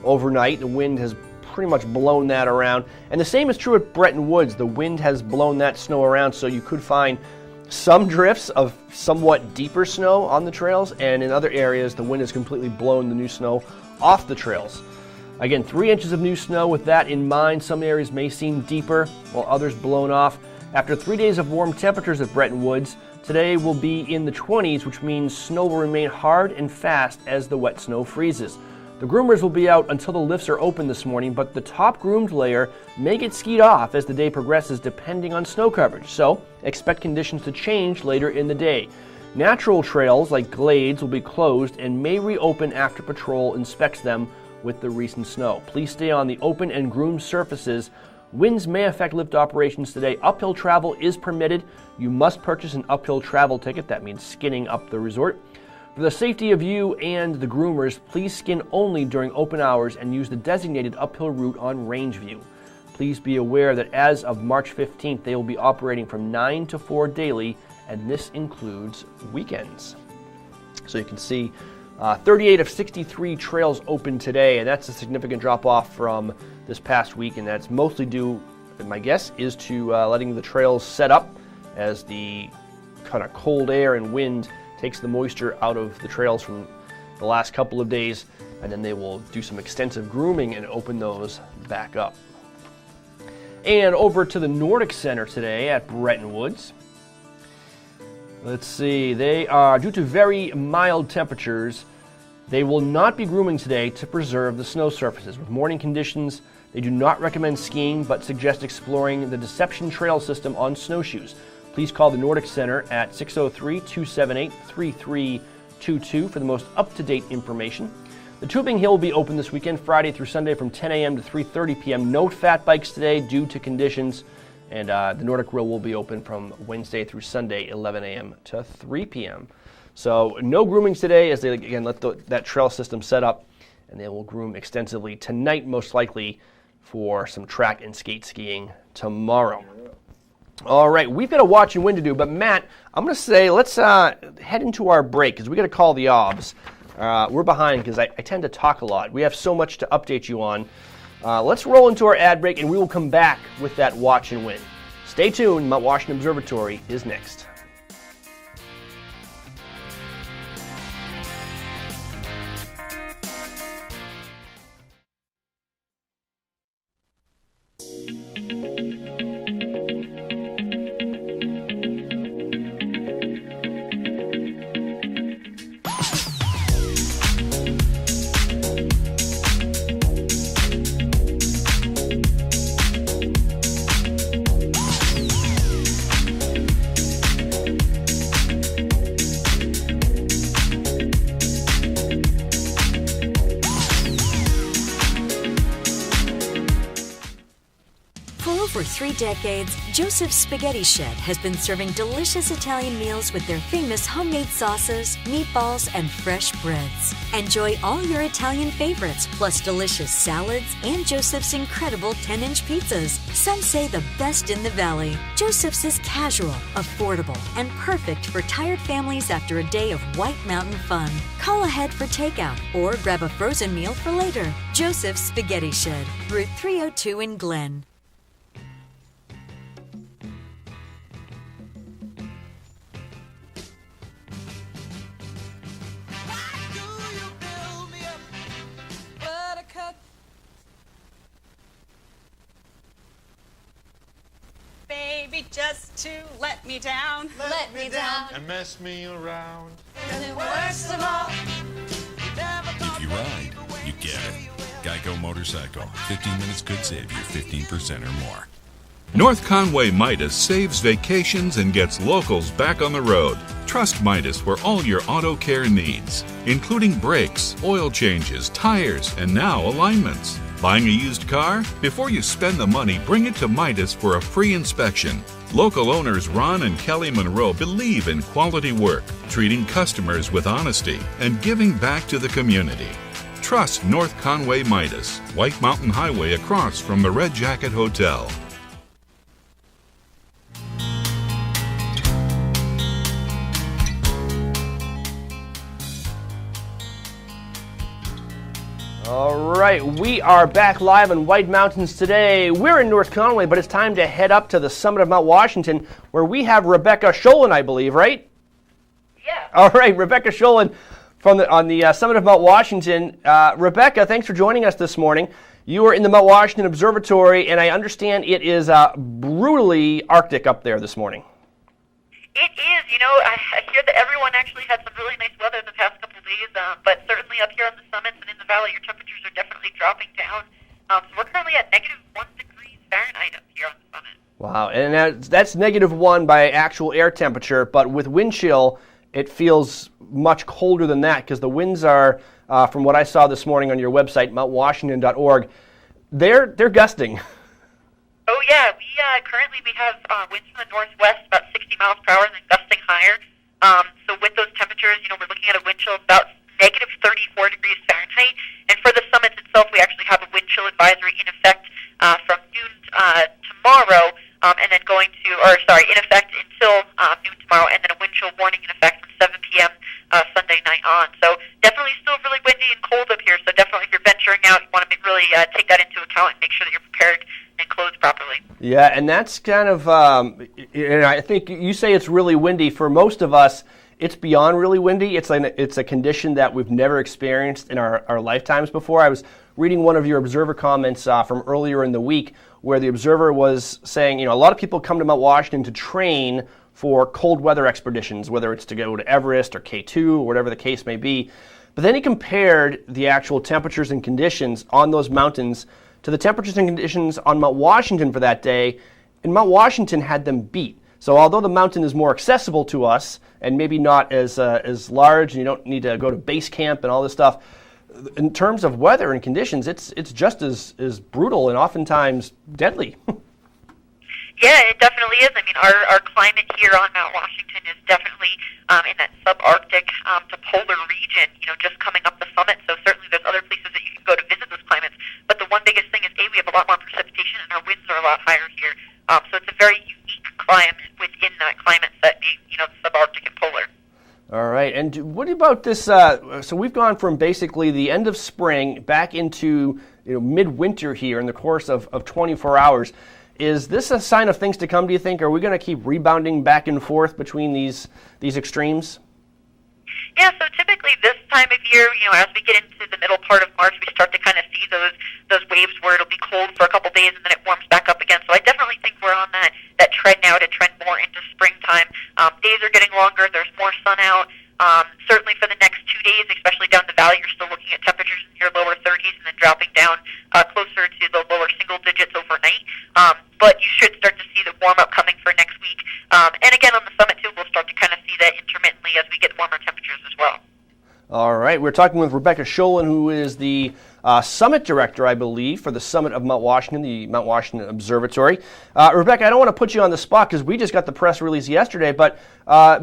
overnight. The wind has pretty much blown that around. And the same is true at Bretton Woods. The wind has blown that snow around, so you could find some drifts of somewhat deeper snow on the trails, and in other areas the wind has completely blown the new snow off the trails. Again, 3 inches of new snow. With that in mind, some areas may seem deeper while others blown off. After 3 days of warm temperatures at Bretton Woods, today will be in the 20s, which means snow will remain hard and fast as the wet snow freezes. The groomers will be out until the lifts are open this morning, but the top groomed layer may get skied off as the day progresses depending on snow coverage, so expect conditions to change later in the day. Natural trails like glades will be closed and may reopen after patrol inspects them with the recent snow. Please stay on the open and groomed surfaces. Winds may affect lift operations today. Uphill travel is permitted. You must purchase an uphill travel ticket. That means skinning up the resort. For the safety of you and the groomers, please skin only during open hours and use the designated uphill route on Rangeview. Please be aware that as of March 15th, they will be operating from 9 to 4 daily, and this includes weekends. So you can see 38 of 63 trails open today, and that's a significant drop-off from this past week, and that's mostly due, my guess, is to letting the trails set up as the kind of cold air and wind takes the moisture out of the trails from the last couple of days, and then they will do some extensive grooming and open those back up. And over to the Nordic Center today at Bretton Woods. Let's see, they are, due to very mild temperatures, they will not be grooming today to preserve the snow surfaces. With morning conditions, they do not recommend skiing, but suggest exploring the Deception Trail system on snowshoes. Please call the Nordic Center at 603-278-3322 for the most up-to-date information. The Tubing Hill will be open this weekend, Friday through Sunday from 10 a.m. to 3:30 p.m. No fat bikes today due to conditions. And the Nordic Grill will be open from Wednesday through Sunday, 11 a.m. to 3 p.m. So no grooming today as they, again, let that trail system set up, and they will groom extensively tonight, most likely, for some track and skate skiing tomorrow. All right, we've got a watch and win to do, but Matt, I'm going to say let's head into our break because we got to call the OBS. We're behind because I tend to talk a lot. We have so much to update you on. Let's roll into our ad break, and we will come back with that watch and win. Stay tuned. Mount Washington Observatory is next. 3 decades, Joseph's Spaghetti Shed has been serving delicious Italian meals with their famous homemade sauces, meatballs, and fresh breads. Enjoy all your Italian favorites, plus delicious salads and Joseph's incredible 10-inch pizzas. Some say the best in the valley. Joseph's is casual, affordable, and perfect for tired families after a day of White Mountain fun. Call ahead for takeout or grab a frozen meal for later. Joseph's Spaghetti Shed, Route 302 in Glen. Baby, just to let me down. Let me down. And mess me around. And the worst of all, If you ride, you get it. Geico Motorcycle. 15 minutes could save you 15% or more. North Conway Midas saves vacations and gets locals back on the road. Trust Midas for all your auto care needs, including brakes, oil changes, tires, and now alignments. Buying a used car? Before you spend the money, bring it to Midas for a free inspection. Local owners Ron and Kelly Monroe believe in quality work, treating customers with honesty, and giving back to the community. Trust North Conway Midas, White Mountain Highway across from the Red Jacket Hotel. All right, we are back live in White Mountains today. We're in North Conway, but it's time to head up to the summit of Mount Washington, where we have Rebecca Scholin, I believe, right? Yeah. All right, Rebecca Scholin on the summit of Mount Washington. Rebecca, thanks for joining us this morning. You are in the Mount Washington Observatory, and I understand it is brutally Arctic up there this morning. It is. You know, I hear that everyone actually had some really nice weather the past couple of days, but certainly up here on the summits and in the valley, your temperatures are definitely dropping down. So we're currently at -1 degrees Fahrenheit up here on the summit. Wow, and that's -1 by actual air temperature, but with wind chill, it feels much colder than that because the winds are, from what I saw this morning on your website, mountwashington.org, they're gusting. Oh yeah, currently we have winds from the northwest about 60 miles per hour and then gusting higher. So with those temperatures, you know, we're looking at a wind chill of about -34 degrees Fahrenheit. And for the summit itself, we actually have a wind chill advisory in effect from noon tomorrow, and then in effect until noon tomorrow, and then a wind chill warning in effect from 7 p.m. Sunday night on. So definitely still really windy and cold up here. So definitely if you're venturing out, you want to really take that into account and make sure that you're prepared and clothed properly. Yeah, and that's kind of, I think you say it's really windy. For most of us, it's beyond really windy. It's a condition that we've never experienced in our lifetimes before. I was reading one of your Observer comments from earlier in the week where the Observer was saying, you know, a lot of people come to Mount Washington to train for cold weather expeditions, whether it's to go to Everest or K2 or whatever the case may be. But then he compared the actual temperatures and conditions on those mountains to the temperatures and conditions on Mount Washington for that day, and Mount Washington had them beat. So although the mountain is more accessible to us and maybe not as large, and you don't need to go to base camp and all this stuff, in terms of weather and conditions, it's just as brutal and oftentimes deadly. Yeah, it definitely is. I mean, our climate here on Mount Washington is definitely in that subarctic to polar region, you know, just coming up the summit. So certainly there's other places that you can go to visit those climates. But the one biggest thing is, we have a lot more precipitation and our winds are a lot higher here. So it's a very unique climate within that climate set being, you know, subarctic and polar. All right. And what about this? So we've gone from basically the end of spring back into, you know, midwinter here in the course of 24 hours. Is this a sign of things to come, do you think? Are we going to keep rebounding back and forth between these extremes? Yeah, so typically this time of year, you know, as we get into the middle part of March, we start to kind of see those waves where it'll be cold for a couple days and then it warms back up again. So I definitely think we're on that trend now to trend more into springtime. Days are getting longer. There's more sun out. Certainly for the next 2 days, especially down the valley, you're still looking at temperatures in your lower 30s and then dropping down closer to the lower single digits overnight. But you should start to see the warm-up coming for next week. And again, on the summit, too, we'll start to kind of see that intermittently as we get warmer temperatures as well. All right. We're talking with Rebecca Scholin, who is the Summit Director, I believe, for the Summit of Mount Washington, the Mount Washington Observatory. Rebecca, I don't want to put you on the spot because we just got the press release yesterday, but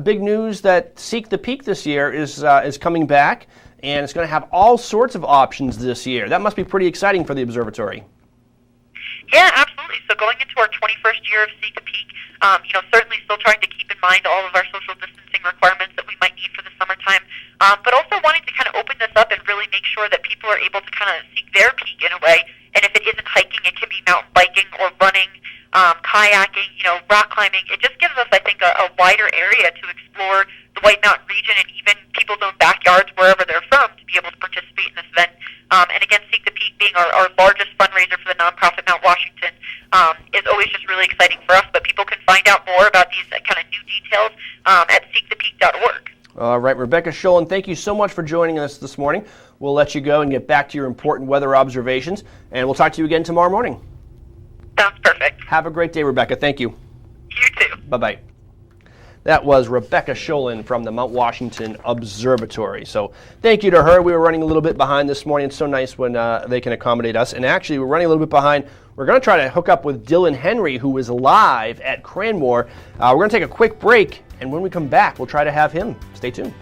big news that Seek the Peak this year is coming back, and it's going to have all sorts of options this year. That must be pretty exciting for the observatory. Yeah, absolutely. So going into our 21st year of Seek the Peak, certainly still trying to keep in mind all of our social distancing requirements that we might need for the summertime, but also wanting to kind of open this up and really make sure that people are able to kind of seek their peak in a way. And if it isn't hiking, it can be mountain biking or running, kayaking, rock climbing. It just gives us, I think, a wider area to explore the White Mountain region and even people's own backyards, wherever they're from, to be able to participate in this event. And again, Seek the Peak being our largest fundraiser for the nonprofit Mount Washington is always just really exciting for us. But people can find out more about these kind of new details at seekthepeak.org. All right, Rebecca Scholin, thank you so much for joining us this morning. We'll let you go and get back to your important weather observations, and we'll talk to you again tomorrow morning. Sounds perfect. Have a great day, Rebecca. Thank you. You too. Bye-bye. That was Rebecca Scholin from the Mount Washington Observatory. So thank you to her. We were running a little bit behind this morning. It's so nice when they can accommodate us. And actually, we're running a little bit behind. We're going to try to hook up with Dylan Henry, who is live at Cranmore. We're going to take a quick break, and when we come back, we'll try to have him. Stay tuned.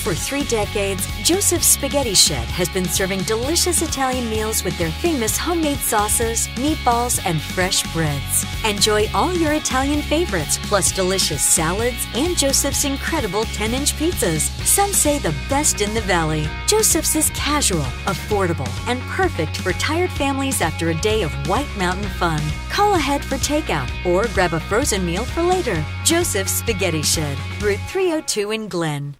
For 3 decades, Joseph's Spaghetti Shed has been serving delicious Italian meals with their famous homemade sauces, meatballs, and fresh breads. Enjoy all your Italian favorites, plus delicious salads and Joseph's incredible 10-inch pizzas. Some say the best in the valley. Joseph's is casual, affordable, and perfect for tired families after a day of White Mountain fun. Call ahead for takeout or grab a frozen meal for later. Joseph's Spaghetti Shed, Route 302 in Glen.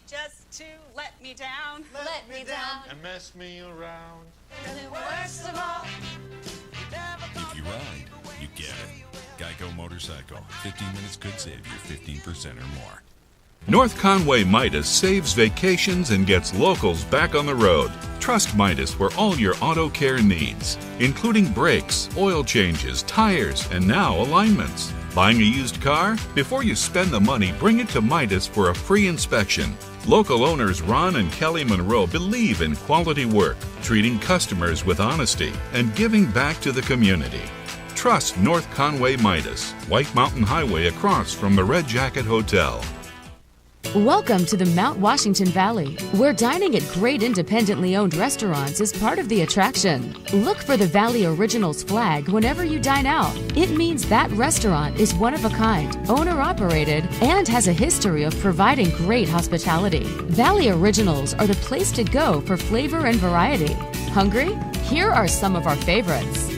Just to let me down. Let me down. And mess me around. And then worst of all, If you ride, you get it. Geico Motorcycle. 15 minutes could save you 15% or more. North Conway Midas saves vacations and gets locals back on the road. Trust Midas for all your auto care needs, including brakes, oil changes, tires, and now alignments. Buying a used car? Before you spend the money, bring it to Midas for a free inspection. Local owners Ron and Kelly Monroe believe in quality work, treating customers with honesty, and giving back to the community. Trust North Conway Midas, White Mountain Highway across from the Red Jacket Hotel. Welcome to the Mount Washington Valley, where dining at great independently owned restaurants is part of the attraction. Look for the Valley Originals flag whenever you dine out. It means that restaurant is one of a kind, owner-operated, and has a history of providing great hospitality. Valley Originals are the place to go for flavor and variety. Hungry? Here are some of our favorites.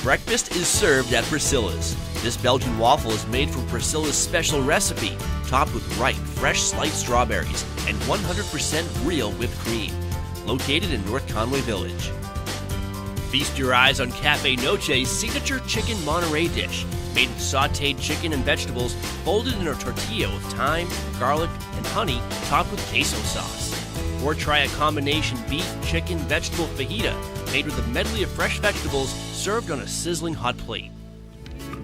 Breakfast is served at Priscilla's. This Belgian waffle is made from Priscilla's special recipe, topped with ripe, fresh sliced strawberries and 100% real whipped cream. Located in North Conway Village. Feast your eyes on Cafe Noche's signature chicken Monterey dish, made with sautéed chicken and vegetables folded in a tortilla with thyme, garlic, and honey, topped with queso sauce. Or try a combination beef, chicken, vegetable fajita, made with a medley of fresh vegetables served on a sizzling hot plate.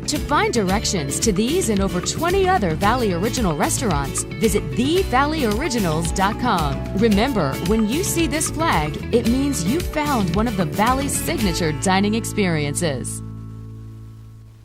To find directions to these and over 20 other Valley Original restaurants, visit thevalleyoriginals.com. Remember, when you see this flag, it means you found one of the Valley's signature dining experiences.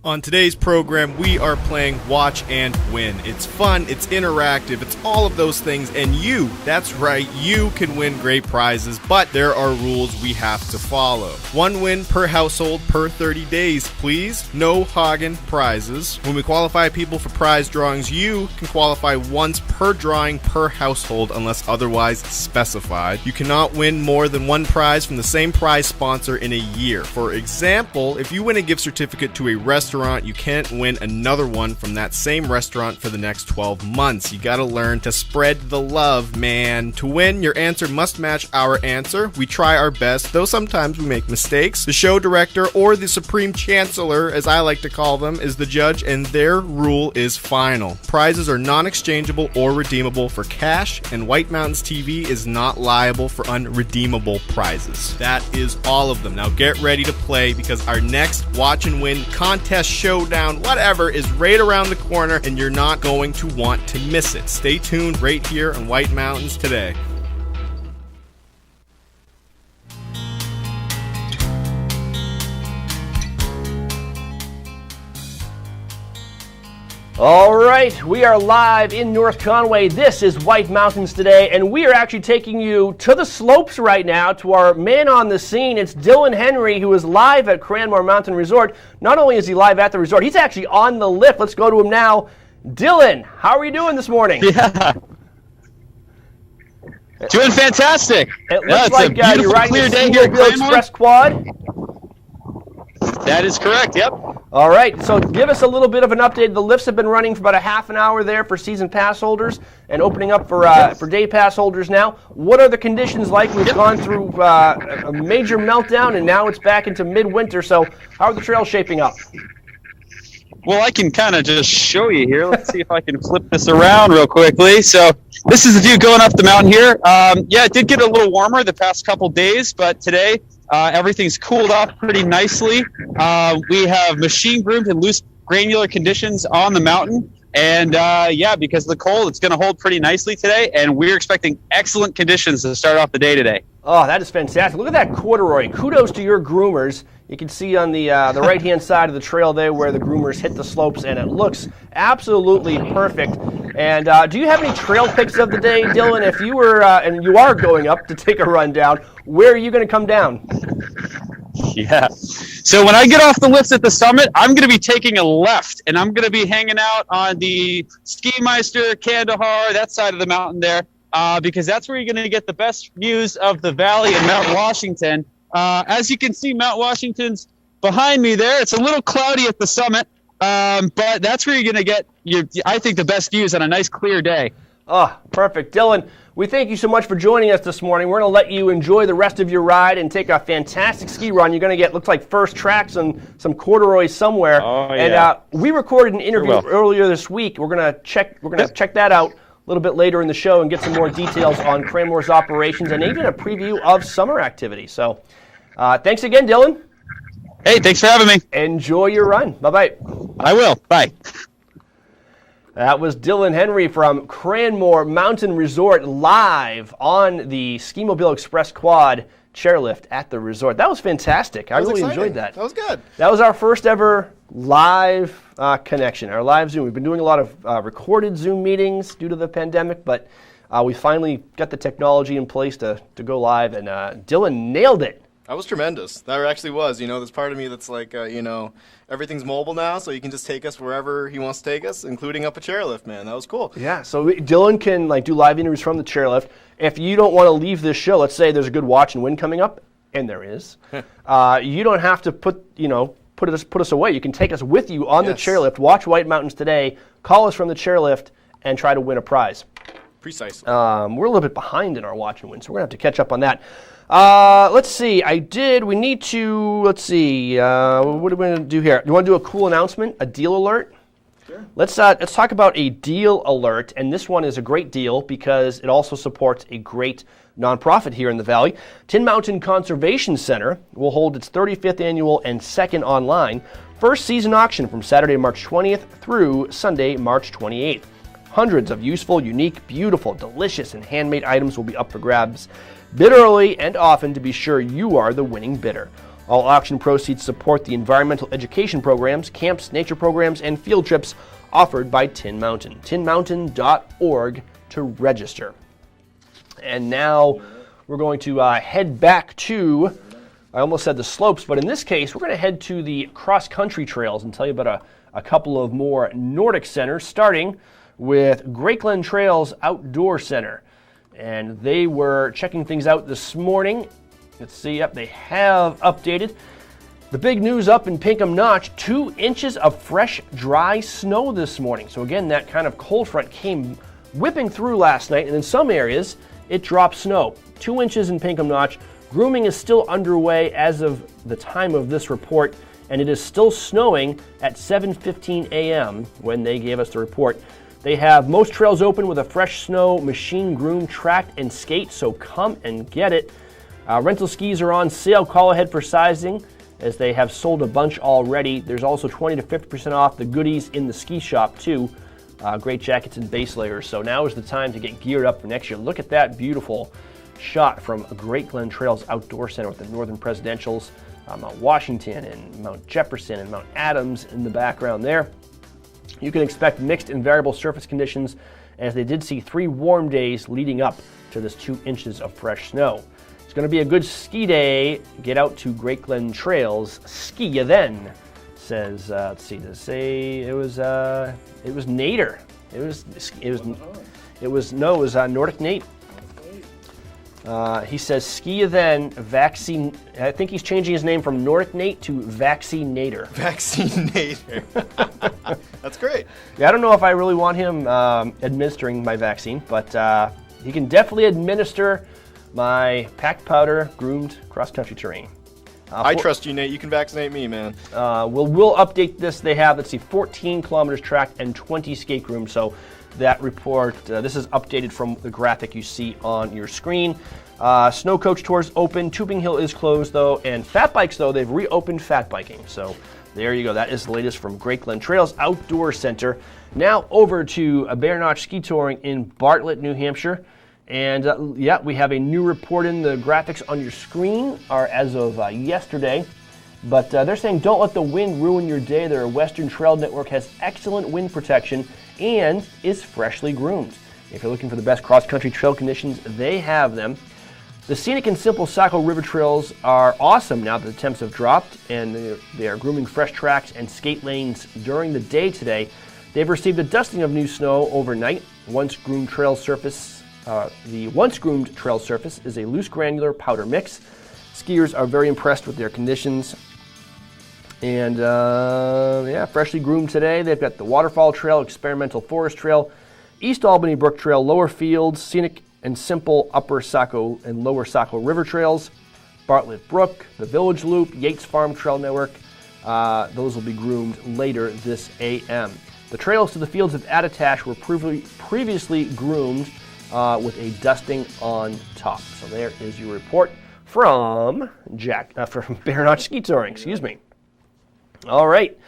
On today's program, we are playing Watch and Win. It's fun, it's interactive, it's all of those things, and you, that's right, you can win great prizes, but there are rules we have to follow. 1 win per household per 30 days, please. No hogging prizes. When we qualify people for prize drawings, you can qualify once per drawing per household unless otherwise specified. You cannot win more than 1 prize from the same prize sponsor in a year. For example, if you win a gift certificate to a restaurant, you can't win another one from that same restaurant for the next 12 months. You gotta learn to spread the love, man. To win, your answer must match our answer. We try our best, though sometimes we make mistakes. The show director, or the supreme chancellor, as I like to call them, is the judge, and their rule is final. Prizes are non-exchangeable or redeemable for cash, and White Mountains TV is not liable for unredeemable prizes. That is all of them. Now get ready to play, because our next Watch and Win contest, showdown, whatever, is right around the corner, and you're not going to want to miss it. Stay tuned right here on White Mountains Today. All right, we are live in North Conway. This is White Mountains Today, and we are actually taking you to the slopes right now to our man on the scene. It's Dylan Henry, who is live at Cranmore Mountain Resort. Not only is he live at the resort, he's actually on the lift. Let's go to him now. Dylan, how are you doing this morning? Yeah. Doing fantastic. It looks like you're riding the Snowmobile Express Quad. That is correct, yep. All right, so give us a little bit of an update. The lifts have been running for about a half an hour there for season pass holders and opening up for day pass holders now. What are the conditions like? We've gone through a major meltdown, and now it's back into midwinter, so how are the trails shaping up? Well, I can kind of just show you here. Let's see if I can flip this around real quickly. So this is the view going up the mountain here. Yeah, it did get a little warmer the past couple days, but today everything's cooled off pretty nicely. We have machine groomed and loose granular conditions on the mountain. And yeah, because of the cold, it's going to hold pretty nicely today. And we're expecting excellent conditions to start off the day today. Oh, that is fantastic. Look at that corduroy. Kudos to your groomers. You can see on the right-hand side of the trail there where the groomers hit the slopes, and it looks absolutely perfect. And do you have any trail picks of the day, Dylan? If you were, and you are going up to take a run down, where are you going to come down? Yeah. So when I get off the lift at the summit, I'm going to be taking a left, and I'm going to be hanging out on the Ski Meister, Kandahar, that side of the mountain there, because that's where you're going to get the best views of the valley and Mount Washington. As you can see, Mount Washington's behind me there. It's a little cloudy at the summit, but that's where you're going to get, I think, the best views on a nice clear day. Oh, perfect. Dylan, we thank you so much for joining us this morning. We're going to let you enjoy the rest of your ride and take a fantastic ski run. You're going to get, looks like, first tracks and some corduroys somewhere. Oh, yeah. And we recorded an interview earlier this week. We're going to check that out a little bit later in the show and get some more details on Cranmore's operations and even a preview of summer activity. So thanks again, Dylan. Hey, thanks for having me. Enjoy your run. Bye-bye. I will. Bye. That was Dylan Henry from Cranmore Mountain Resort live on the Ski Mobile Express Quad chairlift at the resort. That was fantastic. I really enjoyed that. That was good. That was our first ever live connection, our live Zoom. We've been doing a lot of recorded Zoom meetings due to the pandemic, but we finally got the technology in place to go live, and Dylan nailed it. That was tremendous. That actually was. You know, there's part of me that's like, you know, everything's mobile now, so you can just take us wherever he wants to take us, including up a chairlift, man. That was cool. Yeah, so Dylan can do live interviews from the chairlift. If you don't want to leave this show, let's say there's a good watch and win coming up, and there is, you don't have to put us away. You can take us with you on the chairlift, watch White Mountains Today, call us from the chairlift, and try to win a prize. Precisely. We're a little bit behind in our watch and win, so we're going to have to catch up on that. Let's see. What are we going to do here? You want to do a cool announcement, a deal alert? Sure. Let's talk about a deal alert, and this one is a great deal because it also supports a great nonprofit here in the Valley. Tin Mountain Conservation Center will hold its 35th annual and second online First season auction from Saturday, March 20th through Sunday, March 28th. Hundreds of useful, unique, beautiful, delicious, and handmade items will be up for grabs. Bid early and often to be sure you are the winning bidder. All auction proceeds support the environmental education programs, camps, nature programs, and field trips offered by Tin Mountain. tinmountain.org to register. And now we're going to head back to, I almost said the slopes, but in this case, we're going to head to the cross-country trails and tell you about a couple of more Nordic centers, starting with Great Glen Trails Outdoor Center. And they were checking things out this morning. Let's see, yep, they have updated. The big news up in Pinkham Notch, 2 inches of fresh, dry snow this morning. So again, that kind of cold front came whipping through last night, and in some areas, it dropped snow. 2 inches in Pinkham Notch. Grooming is still underway as of the time of this report, and it is still snowing at 7:15 a.m. when they gave us the report. They have most trails open with a fresh snow machine groom track and skate, so come and get it. Rental skis are on sale. Call ahead for sizing, as they have sold a bunch already. There's also 20 to 50% off the goodies in the ski shop too. Great jackets and base layers. So now is the time to get geared up for next year. Look at that beautiful shot from Great Glen Trails Outdoor Center with the Northern Presidentials, Mount Washington and Mount Jefferson and Mount Adams in the background there. You can expect mixed and variable surface conditions, as they did see 3 warm days leading up to this 2 inches of fresh snow. It's going to be a good ski day. Get out to Great Glen Trails. Ski ya then, says. Let's see. Does it say it was Nader? It was Nordic Nate. He says ski ya then. Vaccine. I think he's changing his name from Nordic Nate to Vaccinator. Vaccinator. That's great. Yeah, I don't know if I really want him administering my vaccine, but he can definitely administer my packed powder groomed cross-country terrain. I trust you, Nate. You can vaccinate me, man. We'll update this. They have, let's see, 14 kilometers track and 20 skate rooms. So that report, this is updated from the graphic you see on your screen. Snow coach tours open. Tubing Hill is closed, though. And fat bikes, though, they've reopened fat biking. So there you go. That is the latest from Great Glen Trails Outdoor Center. Now over to Bear Notch Ski Touring in Bartlett, New Hampshire. And yeah, we have a new report in. The graphics on your screen are as of yesterday. But they're saying don't let the wind ruin your day. Their Western Trail Network has excellent wind protection and is freshly groomed. If you're looking for the best cross-country trail conditions, they have them. The scenic and simple Saco River trails are awesome now that the temps have dropped, and they are grooming fresh tracks and skate lanes during the day today. They've received a dusting of new snow overnight. The once groomed trail surface is a loose granular powder mix. Skiers are very impressed with their conditions. And yeah, freshly groomed today. They've got the Waterfall Trail, Experimental Forest Trail, East Albany Brook Trail, Lower Fields, Scenic and Simple Upper Saco and Lower Saco River Trails, Bartlett Brook, the Village Loop, Yates Farm Trail Network. Those will be groomed later this AM. The trails to the fields of Attitash were previously groomed with a dusting on top. So there is your report from from Bear Notch Ski Touring. Excuse me. All right,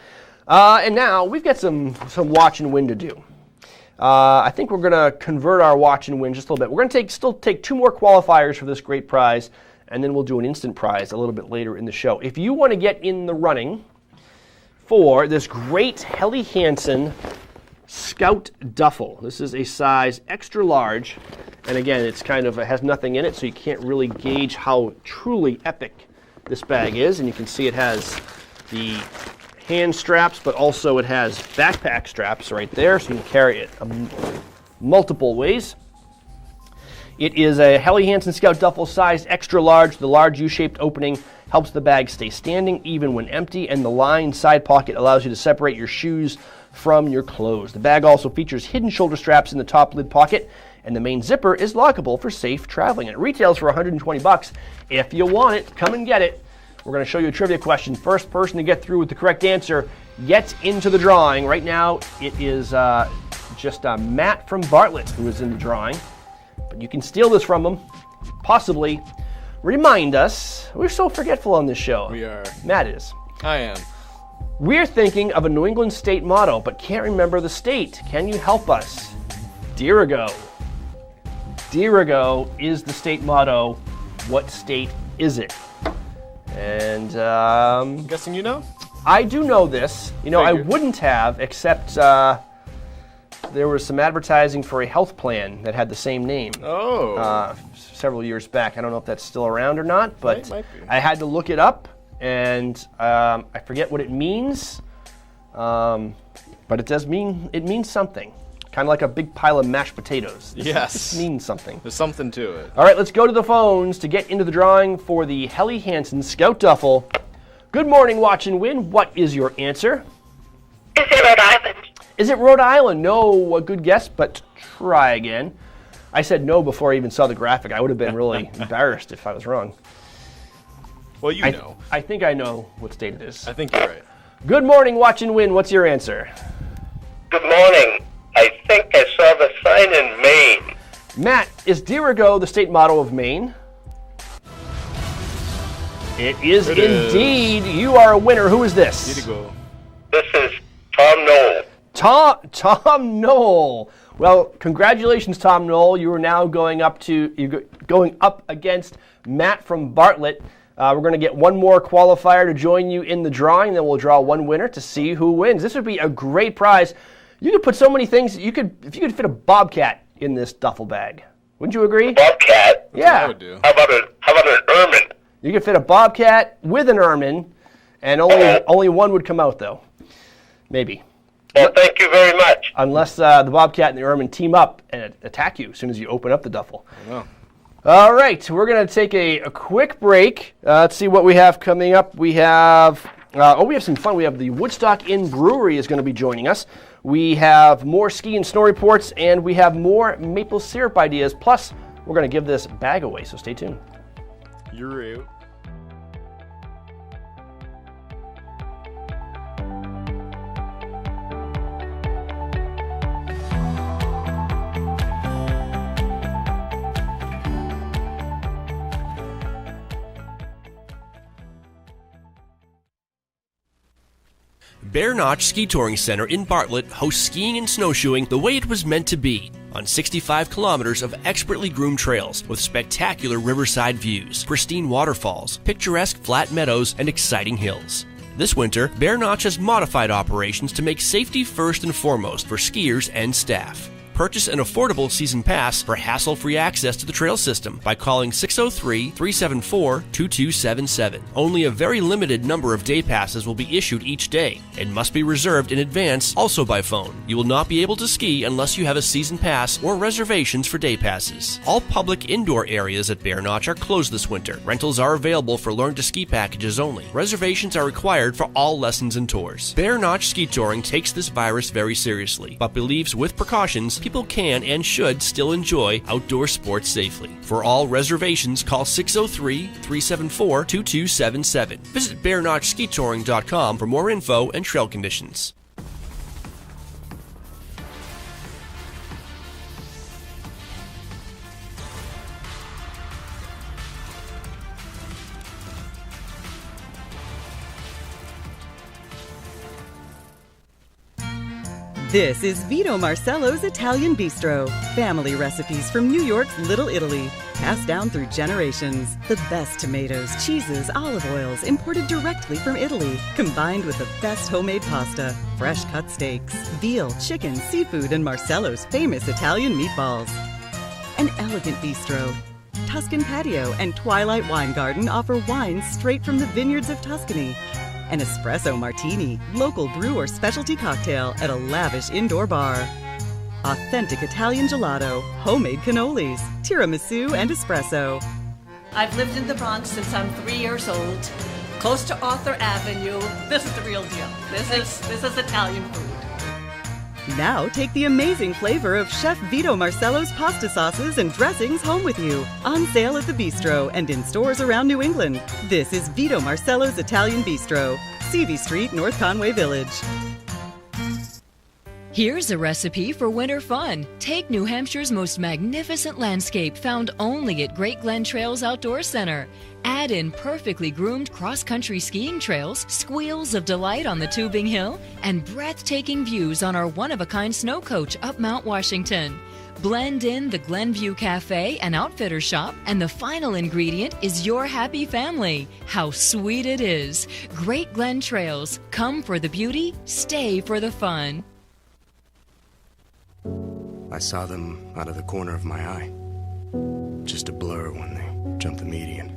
and now we've got some watch and win to do. I think we're going to convert our watch and win just a little bit. We're going to still take 2 more qualifiers for this great prize, and then we'll do an instant prize a little bit later in the show. If you want to get in the running for this great Helly Hansen Scout Duffel, this is a size extra large, and again, it has nothing in it, so you can't really gauge how truly epic this bag is. And you can see it has the hand straps, but also it has backpack straps right there, so you can carry it multiple ways. It is a Helly Hansen Scout Duffel size extra large. The large U-shaped opening helps the bag stay standing even when empty, and the lined side pocket allows you to separate your shoes from your clothes. The bag also features hidden shoulder straps in the top lid pocket, and the main zipper is lockable for safe traveling. It retails for $120. If you want it, come and get it. We're going to show you a trivia question. First person to get through with the correct answer gets into the drawing. Right now, it is just Matt from Bartlett who is in the drawing. But you can steal this from him, possibly. Remind us. We're so forgetful on this show. We are. Matt is. I am. We're thinking of a New England state motto, but can't remember the state. Can you help us? Dirigo. Dirigo is the state motto. What state is it? And I'm guessing you know? I do know this. You know, I wouldn't have, except there was some advertising for a health plan that had the same name. Several years back. I don't know if that's still around or not, but might be. I had to look it up, and I forget what it means, but it means something. Kind of like a big pile of mashed potatoes. This means something. There's something to it. All right, let's go to the phones to get into the drawing for the Helly Hansen Scout Duffel. Good morning, Watch and Win. What is your answer? Is it Rhode Island? Is it Rhode Island? No, a good guess, but try again. I said no before I even saw the graphic. I would have been really embarrassed if I was wrong. Well, you know. I think I know what state it is. I think you're right. Good morning, Watch and Win. What's your answer? Good morning. I think I saw the sign in Maine. Matt, is Dirigo the state motto of Maine? It is indeed. You are a winner. Who is this? Dirigo. This is Tom Knoll. Tom Knoll. Well, congratulations, Tom Knoll. You are now going up against Matt from Bartlett. We're going to get one more qualifier to join you in the drawing, then we'll draw one winner to see who wins. This would be a great prize. You could put so many things. If you could fit a bobcat in this duffel bag, wouldn't you agree? Bobcat? Yeah. What I would do. How about an ermine? You could fit a bobcat with an ermine, and only one would come out though. Maybe. Well, thank you very much. Unless the bobcat and the ermine team up and attack you as soon as you open up the duffel. I know. All right, we're going to take a quick break. Let's see what we have coming up. We have some fun. We have the Woodstock Inn Brewery is going to be joining us. We have more ski and snow reports, and we have more maple syrup ideas. Plus, we're going to give this bag away, so stay tuned. You're out. Bear Notch Ski Touring Center in Bartlett hosts skiing and snowshoeing the way it was meant to be, on 65 kilometers of expertly groomed trails with spectacular riverside views, pristine waterfalls, picturesque flat meadows, and exciting hills. This winter, Bear Notch has modified operations to make safety first and foremost for skiers and staff. Purchase an affordable season pass for hassle-free access to the trail system by calling 603-374-2277. Only a very limited number of day passes will be issued each day and must be reserved in advance, also by phone. You will not be able to ski unless you have a season pass or reservations for day passes. All public indoor areas at Bear Notch are closed this winter. Rentals are available for learn to ski packages only. Reservations are required for all lessons and tours. Bear Notch Ski Touring takes this virus very seriously, but believes with precautions people can and should still enjoy outdoor sports safely. For all reservations, call 603-374-2277. Visit BearNotchSkiTouring.com for more info and trail conditions. This is Vito Marcello's Italian Bistro. Family recipes from New York's Little Italy, passed down through generations. The best tomatoes, cheeses, olive oils imported directly from Italy, combined with the best homemade pasta, fresh cut steaks, veal, chicken, seafood, and Marcello's famous Italian meatballs. An elegant bistro. Tuscan Patio and Twilight Wine Garden offer wines straight from the vineyards of Tuscany. An espresso martini, local brew or specialty cocktail at a lavish indoor bar. Authentic Italian gelato, homemade cannolis, tiramisu, and espresso. I've lived in the Bronx since I'm 3 years old, close to Arthur Avenue. This is the real deal. This is Italian food. Now take the amazing flavor of Chef Vito Marcello's pasta sauces and dressings home with you. On sale at the Bistro and in stores around New England. This is Vito Marcello's Italian Bistro, CV Street, North Conway Village. Here's a recipe for winter fun. Take New Hampshire's most magnificent landscape found only at Great Glen Trails Outdoor Center. Add in perfectly groomed cross-country skiing trails, squeals of delight on the tubing hill, and breathtaking views on our one-of-a-kind snow coach up Mount Washington. Blend in the Glenview Cafe and Outfitter Shop, and the final ingredient is your happy family. How sweet it is. Great Glen Trails. Come for the beauty, stay for the fun. I saw them out of the corner of my eye. Just a blur when they jumped the median.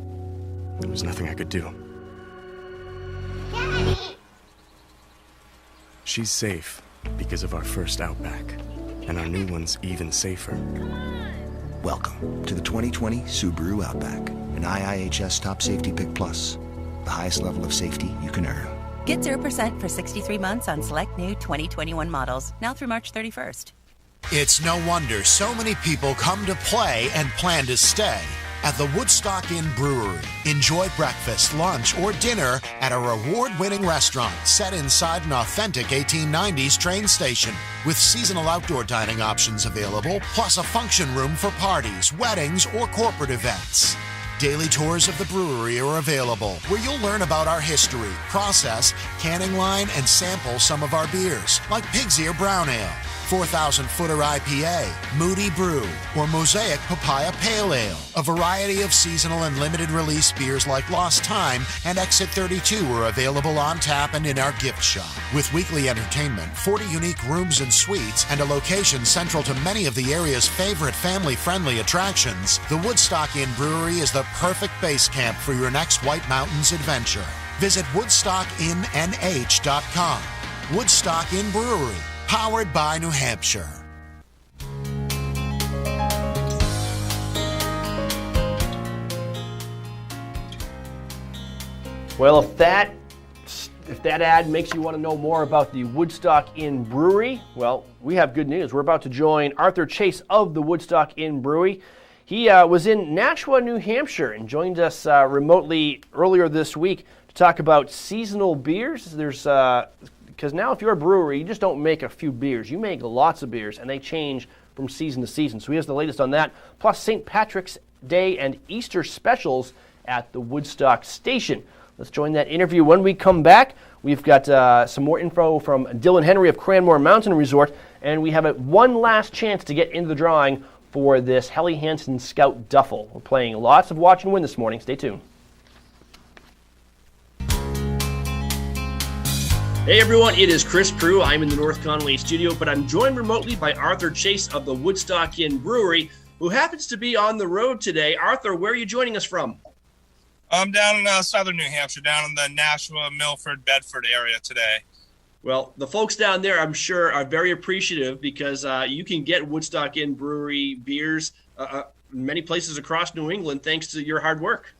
There was nothing I could do. Daddy! She's safe because of our first Outback, and our new one's even safer. Welcome to the 2020 Subaru Outback, an IIHS Top Safety Pick Plus, the highest level of safety you can earn. Get 0% for 63 months on select new 2021 models, now through March 31st. It's no wonder so many people come to play and plan to stay at the Woodstock Inn Brewery. Enjoy breakfast, lunch, or dinner at a award-winning restaurant set inside an authentic 1890s train station with seasonal outdoor dining options available, plus a function room for parties, weddings, or corporate events. Daily tours of the brewery are available, where you'll learn about our history, process, canning line, and sample some of our beers, like Pig's Ear Brown Ale, 4,000-footer IPA, Moody Brew, or Mosaic Papaya Pale Ale. A variety of seasonal and limited release beers like Lost Time and Exit 32 are available on tap and in our gift shop. With weekly entertainment, 40 unique rooms and suites, and a location central to many of the area's favorite family-friendly attractions, the Woodstock Inn Brewery is the perfect base camp for your next White Mountains adventure. Visit WoodstockInnNH.com. Woodstock Inn Brewery. Powered by New Hampshire. Well, if that ad makes you want to know more about the Woodstock Inn Brewery, well, we have good news. We're about to join Arthur Chase of the Woodstock Inn Brewery. He was in Nashua, New Hampshire, and joined us remotely earlier this week to talk about seasonal beers. Because now if you're a brewery, you just don't make a few beers. You make lots of beers, and they change from season to season. So he has the latest on that, plus St. Patrick's Day and Easter specials at the Woodstock Station. Let's join that interview. When we come back, we've got some more info from Dylan Henry of Cranmore Mountain Resort, and we have one last chance to get into the drawing for this Helly Hansen Scout Duffel. We're playing lots of Watch and Win this morning. Stay tuned. Hey everyone, it is Chris Brew. I'm in the North Conway studio, but I'm joined remotely by Arthur Chase of the Woodstock Inn Brewery, who happens to be on the road today. Arthur, where are you joining us from? I'm down in southern New Hampshire, down in the Nashua, Milford, Bedford area today. Well, the folks down there, I'm sure, are very appreciative because you can get Woodstock Inn Brewery beers many places across New England thanks to your hard work.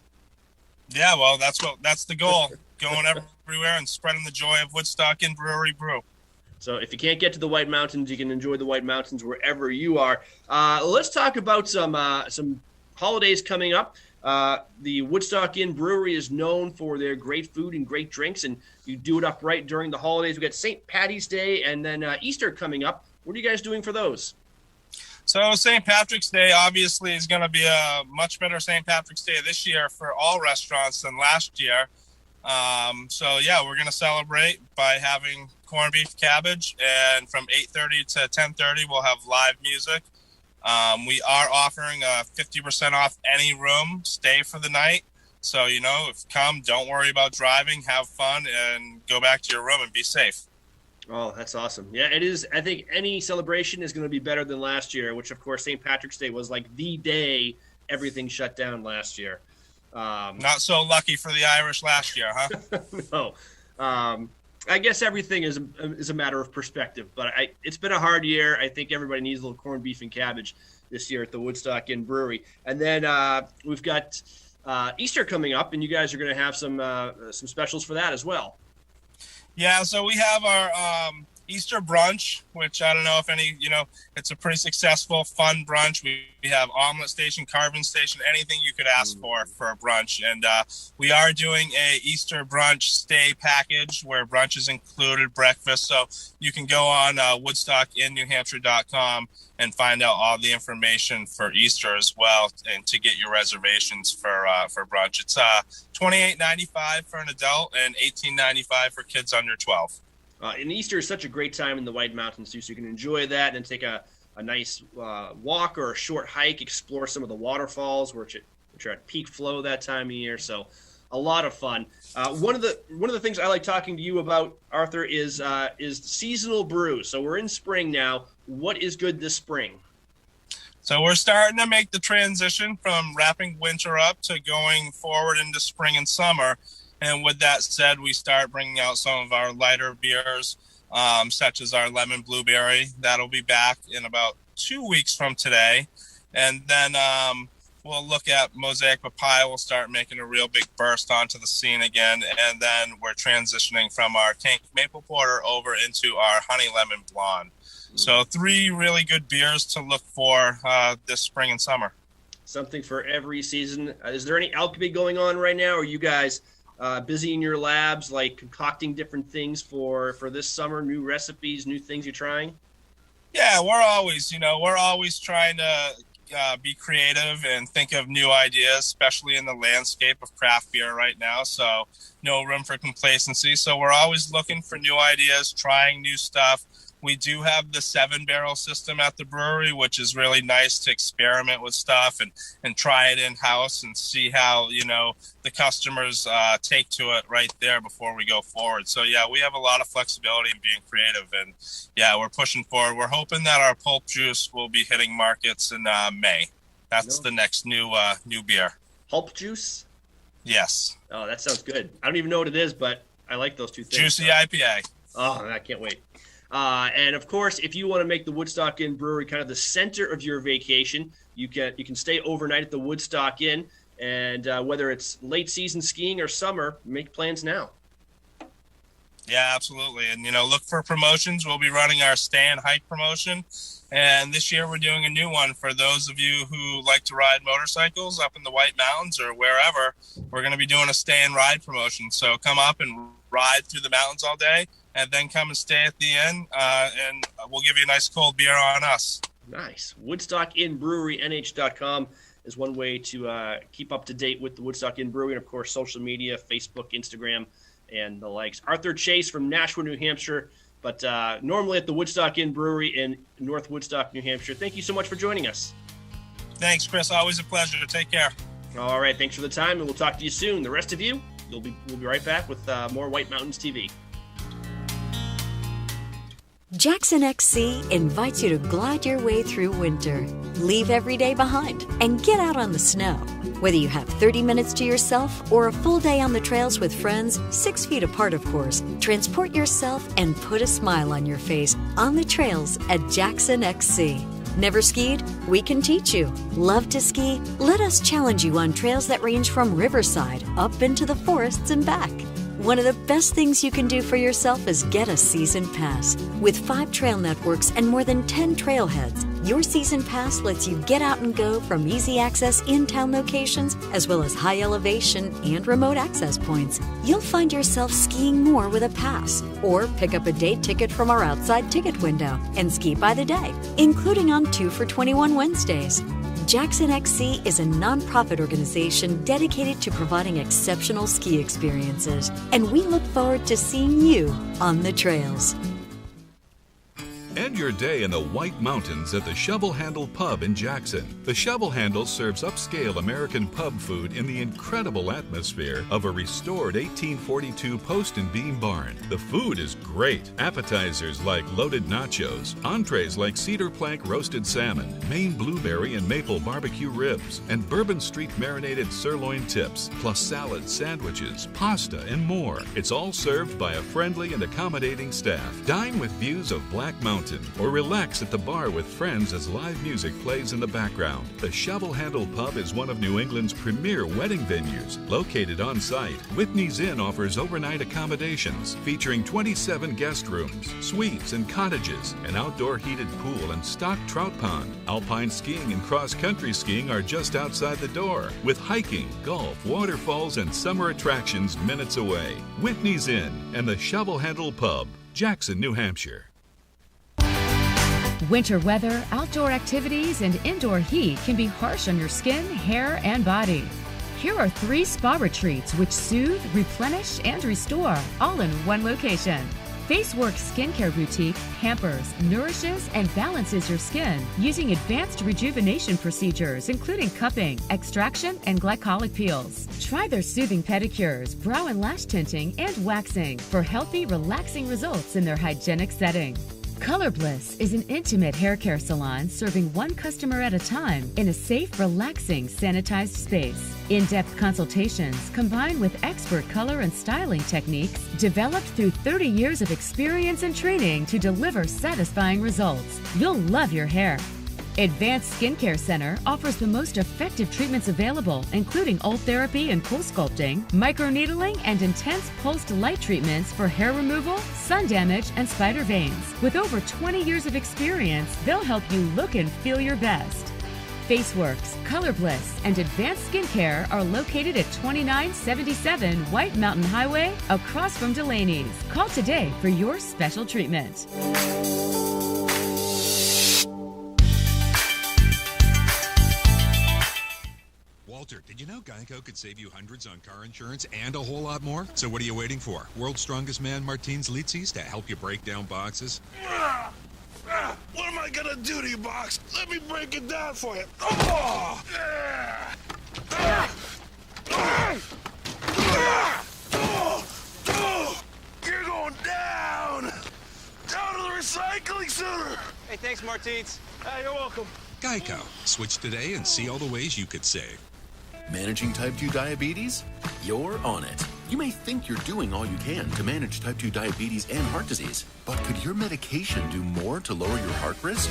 Yeah, well, that's the goal. Going everywhere and spreading the joy of Woodstock Inn Brewery Brew. So if you can't get to the White Mountains, you can enjoy the White Mountains wherever you are. Let's talk about some holidays coming up. The Woodstock Inn Brewery is known for their great food and great drinks, and you do it up right during the holidays. We got St. Patty's Day and then Easter coming up. What are you guys doing for those? So St. Patrick's Day obviously is going to be a much better St. Patrick's Day this year for all restaurants than last year. So yeah, we're going to celebrate by having corned beef cabbage, and from 8:30 to 10:30 we'll have live music. We are offering 50% off any room stay for the night. So, if you come, don't worry about driving, have fun, and go back to your room and be safe. Oh, that's awesome. Yeah, it is. I think any celebration is going to be better than last year, which, of course, St. Patrick's Day was like the day everything shut down last year. Not so lucky for the Irish last year, huh? No. I guess everything is a matter of perspective, but it's been a hard year. I think everybody needs a little corned beef and cabbage this year at the Woodstock Inn Brewery. And then we've got Easter coming up, and you guys are going to have some specials for that as well. Yeah, so we have our Easter brunch, which I don't know if any, it's a pretty successful, fun brunch. We have omelet station, carving station, anything you could ask for a brunch. And we are doing a Easter brunch stay package where brunch is included, breakfast. So you can go on WoodstockInNewHampshire.com and find out all the information for Easter as well, and to get your reservations for brunch. It's $28.95 for an adult and $18.95 for kids under 12. And Easter is such a great time in the White Mountains, too, so you can enjoy that and take a nice walk or a short hike, explore some of the waterfalls, which are at peak flow that time of year. So a lot of fun. One of the things I like talking to you about, Arthur, is seasonal brew. So we're in spring now. What is good this spring? So we're starting to make the transition from wrapping winter up to going forward into spring and summer. And with that said, we start bringing out some of our lighter beers, such as our lemon blueberry. That'll be back in about 2 weeks from today. And then we'll look at Mosaic Papaya. We'll start making a real big burst onto the scene again. And then we're transitioning from our Tank Maple Porter over into our Honey Lemon Blonde. So 3 really good beers to look for this spring and summer. Something for every season. Is there any alchemy going on right now? Or are you guys busy in your labs, like concocting different things for this summer, new recipes, new things you're trying? Yeah, we're always trying to be creative and think of new ideas, especially in the landscape of craft beer right now. So no room for complacency. So we're always looking for new ideas, trying new stuff. We do have the 7-barrel system at the brewery, which is really nice to experiment with stuff and try it in-house and see how, the customers take to it right there before we go forward. So, yeah, we have a lot of flexibility in being creative. And, yeah, we're pushing forward. We're hoping that our pulp juice will be hitting markets in May. That's the next new beer. Pulp juice? Yes. Oh, that sounds good. I don't even know what it is, but I like those two things. Juicy IPA. Oh, I can't wait. And of course, if you want to make the Woodstock Inn Brewery kind of the center of your vacation, you can stay overnight at the Woodstock Inn. And whether it's late season skiing or summer, make plans now. Yeah, absolutely. And, look for promotions. We'll be running our Stay and Hike promotion. And this year we're doing a new one for those of you who like to ride motorcycles up in the White Mountains or wherever. We're going to be doing a Stay and Ride promotion. So come up and ride through the mountains all day, and then come and stay at the inn, and we'll give you a nice cold beer on us. Nice. Woodstock Inn Brewery, NH.com is one way to keep up to date with the Woodstock Inn Brewery, and, of course, social media, Facebook, Instagram, and the likes. Arthur Chase from Nashua, New Hampshire, but normally at the Woodstock Inn Brewery in North Woodstock, New Hampshire. Thank you so much for joining us. Thanks, Chris. Always a pleasure. Take care. All right. Thanks for the time, and we'll talk to you soon. The rest of you, we'll be right back with more White Mountains TV. Jackson XC invites you to glide your way through winter. Leave every day behind and get out on the snow. Whether you have 30 minutes to yourself or a full day on the trails with friends, 6 feet apart of course, transport yourself and put a smile on your face on the trails at Jackson XC. Never skied? We can teach you. Love to ski? Let us challenge you on trails that range from Riverside up into the forests and back. One of the best things you can do for yourself is get a season pass. With 5 trail networks and more than 10 trailheads, your season pass lets you get out and go from easy access in-town locations as well as high elevation and remote access points. You'll find yourself skiing more with a pass, or pick up a day ticket from our outside ticket window and ski by the day, including on 2 for $21 Wednesdays. Jackson XC is a nonprofit organization dedicated to providing exceptional ski experiences, and we look forward to seeing you on the trails. End your day in the White Mountains at the Shovel Handle Pub in Jackson. The Shovel Handle serves upscale American pub food in the incredible atmosphere of a restored 1842 post and beam barn. The food is great. Appetizers like loaded nachos, entrees like cedar plank roasted salmon, Maine blueberry and maple barbecue ribs, and Bourbon Street marinated sirloin tips, plus salads, sandwiches, pasta, and more. It's all served by a friendly and accommodating staff. Dine with views of Black Mountain, or relax at the bar with friends as live music plays in the background. The Shovel Handle Pub is one of New England's premier wedding venues. Located on site, Whitney's Inn offers overnight accommodations featuring 27 guest rooms, suites, and cottages, an outdoor heated pool, and stocked trout pond. Alpine skiing and cross-country skiing are just outside the door, with hiking, golf, waterfalls, and summer attractions minutes away. Whitney's Inn and the Shovel Handle Pub, Jackson, New Hampshire. Winter weather, outdoor activities, and indoor heat can be harsh on your skin, hair, and body. Here are 3 spa retreats which soothe, replenish, and restore, all in one location. FaceWorks Skincare Boutique pampers, nourishes, and balances your skin using advanced rejuvenation procedures including cupping, extraction, and glycolic peels. Try their soothing pedicures, brow and lash tinting, and waxing for healthy, relaxing results in their hygienic setting. Color Bliss is an intimate hair care salon serving one customer at a time in a safe, relaxing, sanitized space. In-depth consultations combined with expert color and styling techniques developed through 30 years of experience and training to deliver satisfying results. You'll love your hair. Advanced Skincare Center offers the most effective treatments available, including old therapy and cool sculpting, microneedling, and intense pulsed light treatments for hair removal, sun damage, and spider veins. With over 20 years of experience, they'll help you look and feel your best. FaceWorks, Color Bliss, and Advanced Skincare are located at 2977 White Mountain Highway, across from Delaney's. Call today for your special treatment. Walter, did you know Geico could save you hundreds on car insurance and a whole lot more? So what are you waiting for? World's strongest man, Martins Litzis, to help you break down boxes? What am I gonna do to you, Box? Let me break it down for you. Oh! You're going down! Down to the recycling center! Hey, thanks, Martins. You're welcome. Geico. Switch today and see all the ways you could save. Managing type 2 diabetes? You're on it. You may think you're doing all you can to manage type 2 diabetes and heart disease, but could your medication do more to lower your heart risk?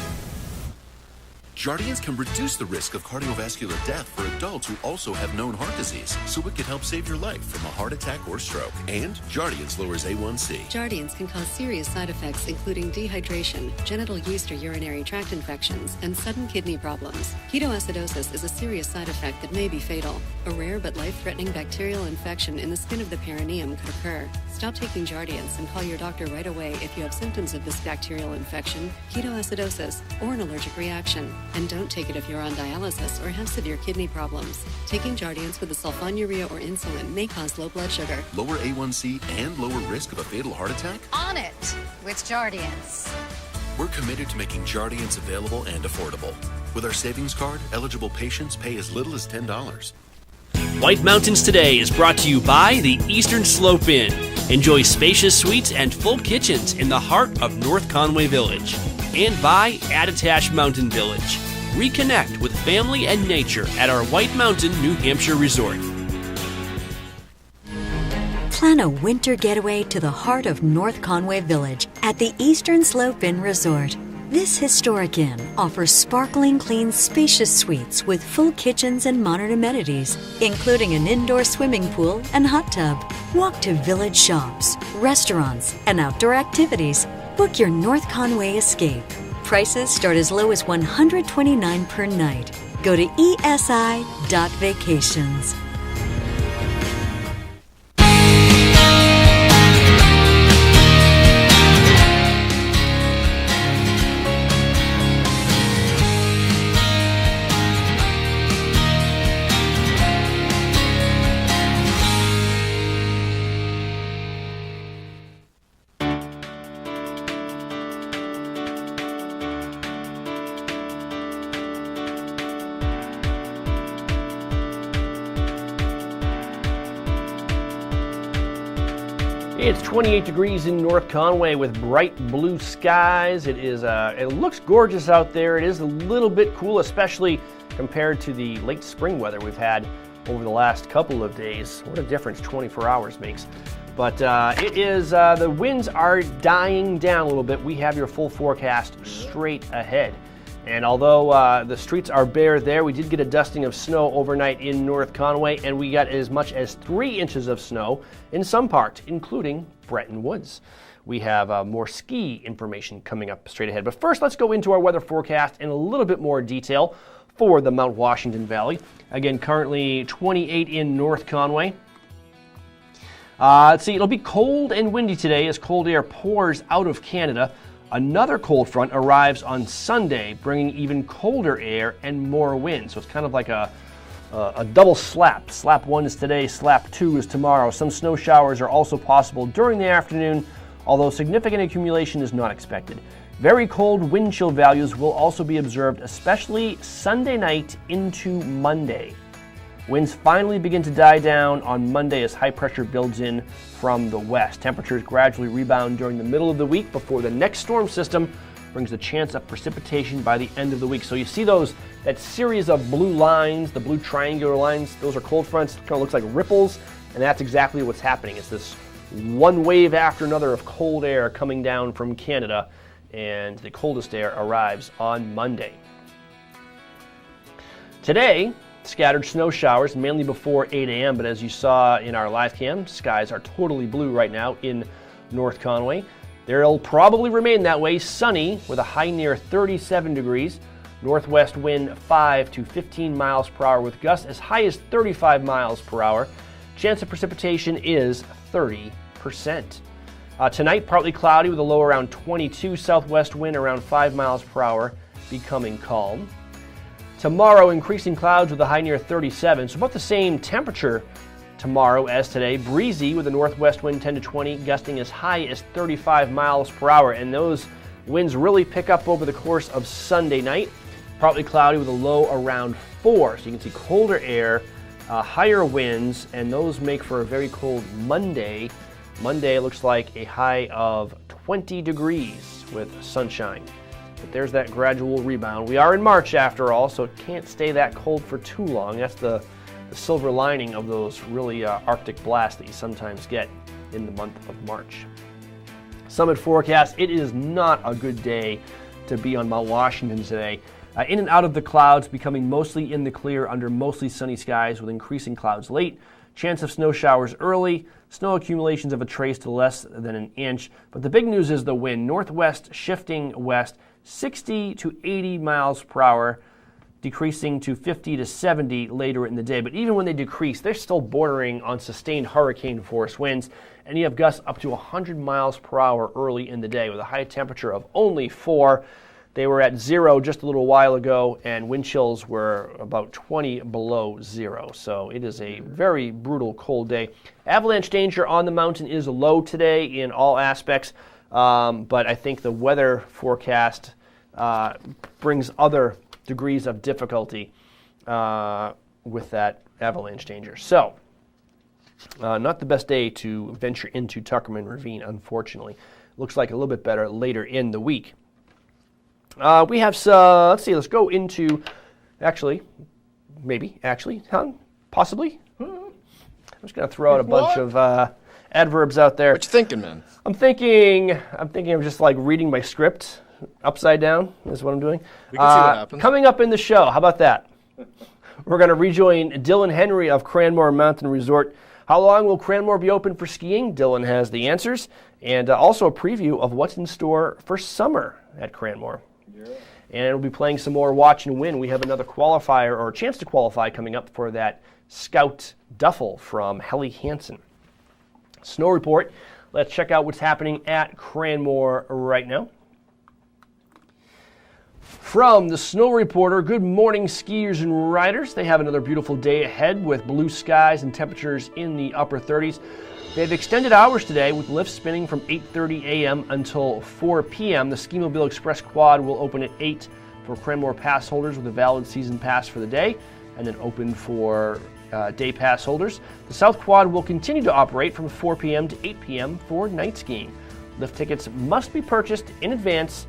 Jardiance can reduce the risk of cardiovascular death for adults who also have known heart disease, so it can help save your life from a heart attack or stroke. And Jardiance lowers A1C. Jardiance can cause serious side effects including dehydration, genital yeast or urinary tract infections, and sudden kidney problems. Ketoacidosis is a serious side effect that may be fatal. A rare but life-threatening bacterial infection in the skin of the perineum could occur. Stop taking Jardiance and call your doctor right away if you have symptoms of this bacterial infection, ketoacidosis, or an allergic reaction. And don't take it if you're on dialysis or have severe kidney problems. Taking Jardiance with a sulfonylurea or insulin may cause low blood sugar. Lower A1C and lower risk of a fatal heart attack? On it with Jardiance. We're committed to making Jardiance available and affordable. With our savings card, eligible patients pay as little as $10. White Mountains Today is brought to you by the Eastern Slope Inn. Enjoy spacious suites and full kitchens in the heart of North Conway Village. And by Attitash Mountain Village. Reconnect with family and nature at our White Mountain, New Hampshire resort. Plan a winter getaway to the heart of North Conway Village at the Eastern Slope Inn Resort. This historic inn offers sparkling clean, spacious suites with full kitchens and modern amenities, including an indoor swimming pool and hot tub. Walk to village shops, restaurants, and outdoor activities. Book your North Conway escape. Prices start as low as $129 per night. Go to esi.vacations. It's 28 degrees in North Conway with bright blue skies. It looks gorgeous out there. It is a little bit cool, especially compared to the late spring weather we've had over the last couple of days. What a difference 24 hours makes. But it is, the winds are dying down a little bit. We have your full forecast straight ahead. And although the streets are bare there, we did get a dusting of snow overnight in North Conway, and we got as much as 3 inches of snow in some parts, including Bretton Woods. We have more ski information coming up straight ahead. But first, let's go into our weather forecast in a little bit more detail for the Mount Washington Valley. Again, currently 28 in North Conway. Let's see, it'll be cold and windy today as cold air pours out of Canada. Another cold front arrives on Sunday, bringing even colder air and more wind. So it's kind of like a double slap. Slap 1 is today, slap 2 is tomorrow. Some snow showers are also possible during the afternoon, although significant accumulation is not expected. Very cold wind chill values will also be observed, especially Sunday night into Monday. Winds finally begin to die down on Monday as high pressure builds in from the west. Temperatures gradually rebound during the middle of the week before the next storm system brings a chance of precipitation by the end of the week. So you see that series of blue lines, the blue triangular lines, those are cold fronts. It kind of looks like ripples, and that's exactly what's happening. It's this one wave after another of cold air coming down from Canada, and the coldest air arrives on Monday. Today, scattered snow showers, mainly before 8 a.m., but as you saw in our live cam, skies are totally blue right now in North Conway. They'll probably remain that way, sunny with a high near 37 degrees, northwest wind 5 to 15 miles per hour with gusts as high as 35 miles per hour. Chance of precipitation is 30%. Tonight, partly cloudy with a low around 22, southwest wind around 5 miles per hour, becoming calm. Tomorrow, increasing clouds with a high near 37, so about the same temperature tomorrow as today. Breezy with a northwest wind 10 to 20, gusting as high as 35 miles per hour, and those winds really pick up over the course of Sunday night. Partly cloudy with a low around 4, so you can see colder air, higher winds, and those make for a very cold Monday. Monday looks like a high of 20 degrees with sunshine. But there's that gradual rebound. We are in March after all, so it can't stay that cold for too long. That's the silver lining of those really Arctic blasts that you sometimes get in the month of March. Summit forecast, it is not a good day to be on Mount Washington today. In and out of the clouds, becoming mostly in the clear under mostly sunny skies with increasing clouds late. Chance of snow showers early. Snow accumulations of a trace to less than an inch. But the big news is the wind. Northwest shifting west, 60 to 80 miles per hour, decreasing to 50 to 70 later in the day. But even when they decrease, they're still bordering on sustained hurricane force winds. And you have gusts up to 100 miles per hour early in the day with a high temperature of only 4. They were at 0 just a little while ago, and wind chills were about 20 below 0. So it is a very brutal cold day. Avalanche danger on the mountain is low today in all aspects, but I think the weather forecast brings other degrees of difficulty with that avalanche danger. So not the best day to venture into Tuckerman Ravine, unfortunately. Looks like a little bit better later in the week. We have some, let's see, let's go into, possibly. I'm just going to throw out a bunch of adverbs out there. What you thinking, man? I'm thinking of just like reading my script upside down is what I'm doing. We can see what happens. Coming up in the show, how about that? We're going to rejoin Dylan Henry of Cranmore Mountain Resort. How long will Cranmore be open for skiing? Dylan has the answers. And also a preview of what's in store for summer at Cranmore. And we'll be playing some more Watch and Win. We have another qualifier or a chance to qualify coming up for that Scout Duffel from Helly Hansen. Snow report. Let's check out what's happening at Cranmore right now. From the Snow Reporter, good morning skiers and riders. They have another beautiful day ahead with blue skies and temperatures in the upper 30s. They have extended hours today with lifts spinning from 8:30 a.m. until 4 p.m. The Ski Mobile Express Quad will open at 8 for Cranmore pass holders with a valid season pass for the day, and then open for day pass holders. The South Quad will continue to operate from 4 p.m. to 8 p.m. for night skiing. Lift tickets must be purchased in advance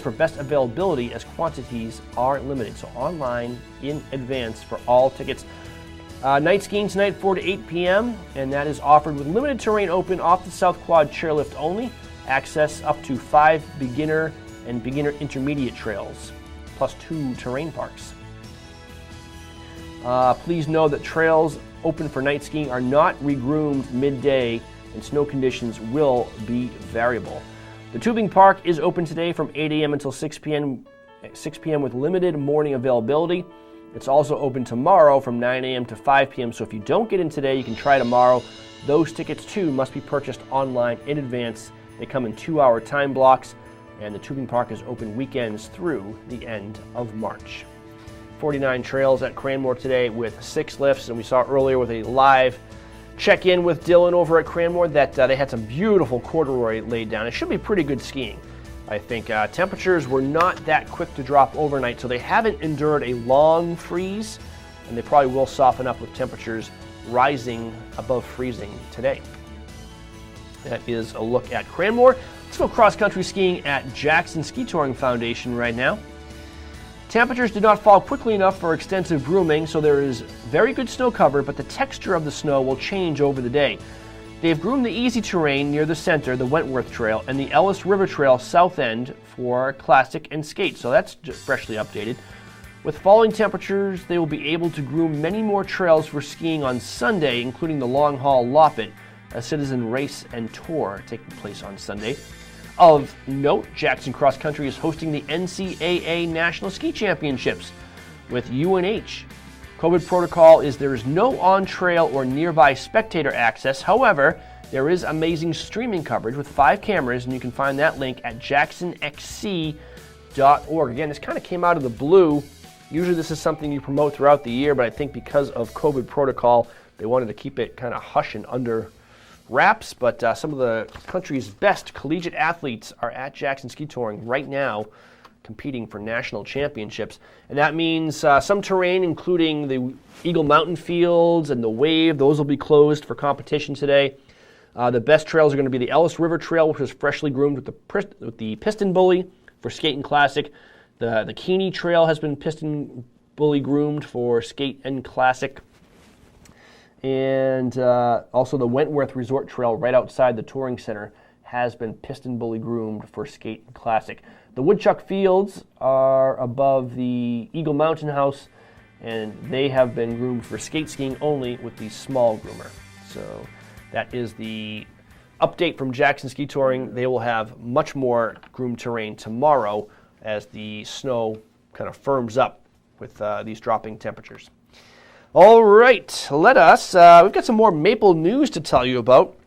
for best availability as quantities are limited. So online in advance for all tickets. Night skiing tonight, 4 to 8 p.m., and that is offered with limited terrain open off the South Quad chairlift only. Access up to 5 beginner and beginner intermediate trails, plus 2 terrain parks. Please know that trails open for night skiing are not regroomed midday, and snow conditions will be variable. The tubing park is open today from 8 a.m. until 6 p.m. With limited morning availability. It's also open tomorrow from 9 a.m. to 5 p.m. So if you don't get in today, you can try tomorrow. Those tickets too must be purchased online in advance. They come in 2-hour time blocks, and the tubing park is open weekends through the end of March. 49 trails at Cranmore today with 6 lifts, and we saw earlier with a live check-in with Dylan over at Cranmore that they had some beautiful corduroy laid down. It should be pretty good skiing. I think temperatures were not that quick to drop overnight, so they haven't endured a long freeze, and they probably will soften up with temperatures rising above freezing today. That is a look at Cranmore. Let's go cross-country skiing at Jackson Ski Touring Foundation right now. Temperatures did not fall quickly enough for extensive grooming, so there is very good snow cover, but the texture of the snow will change over the day. They've groomed the easy terrain near the center, the Wentworth Trail, and the Ellis River Trail south end for classic and skate, so that's just freshly updated. With falling temperatures, they will be able to groom many more trails for skiing on Sunday, including the long haul Loppet, a citizen race and tour taking place on Sunday. Of note, Jackson Cross Country is hosting the NCAA National Ski Championships with UNH. COVID protocol is there is no on-trail or nearby spectator access. However, there is amazing streaming coverage with 5 cameras, and you can find that link at jacksonxc.org. Again, this kind of came out of the blue. Usually this is something you promote throughout the year, but I think because of COVID protocol, they wanted to keep it kind of hush and under wraps. But some of the country's best collegiate athletes are at Jackson Ski Touring right now, competing for national championships. And that means some terrain, including the Eagle Mountain Fields and the Wave, those will be closed for competition today. The best trails are going to be the Ellis River Trail, which was freshly groomed with the Piston Bully for Skate and Classic. The Keeney Trail has been Piston Bully groomed for Skate and Classic. And also the Wentworth Resort Trail right outside the Touring Center has been Piston Bully groomed for Skate and Classic. The Woodchuck Fields are above the Eagle Mountain House, and they have been groomed for skate skiing only with the small groomer. So that is the update from Jackson Ski Touring. They will have much more groomed terrain tomorrow as the snow kind of firms up with these dropping temperatures. All right, we've got some more maple news to tell you about.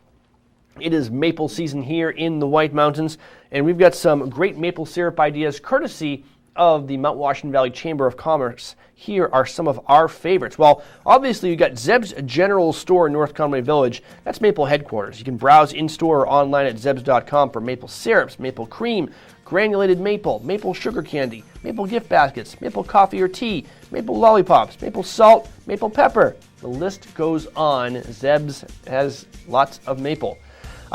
It is maple season here in the White Mountains, and we've got some great maple syrup ideas courtesy of the Mount Washington Valley Chamber of Commerce. Here are some of our favorites. Well, obviously you've got Zeb's General Store in North Conway Village. That's Maple headquarters. You can browse in-store or online at zebs.com for maple syrups, maple cream, granulated maple, maple sugar candy, maple gift baskets, maple coffee or tea, maple lollipops, maple salt, maple pepper. The list goes on. Zeb's has lots of maple.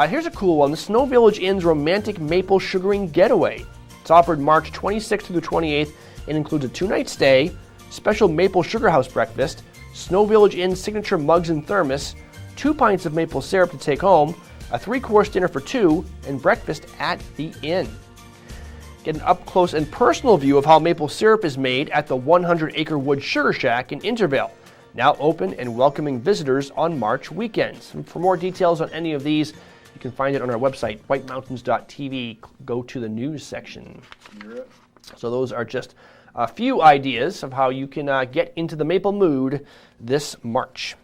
Here's a cool one, the Snow Village Inn's Romantic Maple Sugaring Getaway. It's offered March 26th through the 28th and includes a 2-night stay, special maple sugar house breakfast, Snow Village Inn's signature mugs and thermos, 2 pints of maple syrup to take home, a 3-course dinner for 2, and breakfast at the inn. Get an up-close and personal view of how maple syrup is made at the 100-acre Wood Sugar Shack in Intervale, now open and welcoming visitors on March weekends. And for more details on any of these, you can find it on our website, whitemountains.tv. Go to the news section. So those are just a few ideas of how you can get into the maple mood this March.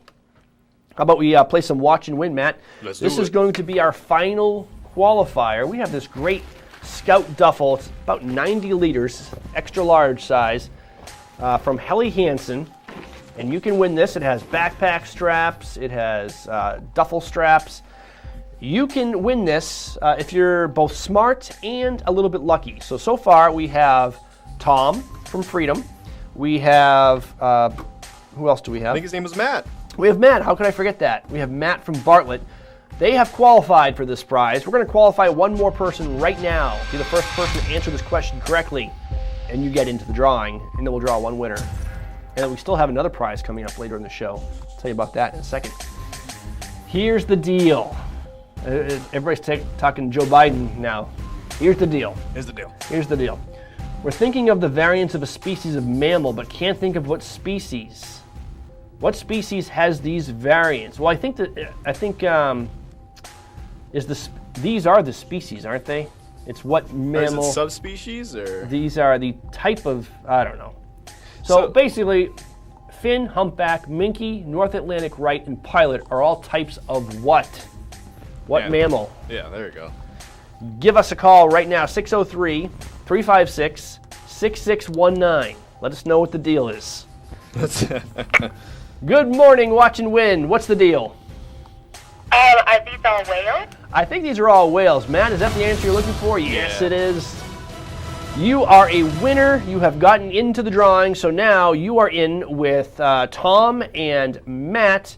How about we play some Watch and Win, Matt? This is going to be our final qualifier. We have this great Scout duffel. It's about 90 liters, extra large size, from Helly Hansen. And you can win this. It has backpack straps. It has duffel straps. You can win this if you're both smart and a little bit lucky. So far we have Tom from Freedom. We have, who else do we have? I think his name was Matt. We have Matt. How could I forget that? We have Matt from Bartlett. They have qualified for this prize. We're going to qualify one more person right now. Be the first person to answer this question correctly, and you get into the drawing, and then we'll draw one winner. And we still have another prize coming up later in the show. I'll tell you about that in a second. Here's the deal. Everybody's talking Joe Biden now. Here's the deal. Here's the deal. Here's the deal. We're thinking of the variants of a species of mammal, but can't think of what species. What species has these variants? Well, I think these are the species, aren't they? It's what mammal. Or is it subspecies or? These are the type of, I don't know. So basically, fin, humpback, minke, North Atlantic right, and pilot are all types of what? What mammal? Yeah, there you go. Give us a call right now, 603-356-6619. Let us know what the deal is. Good morning, Watch and Win. What's the deal? Are these all whales? I think these are all whales. Matt, is that the answer you're looking for? Yes, it is. You are a winner. You have gotten into the drawing, so now you are in with Tom and Matt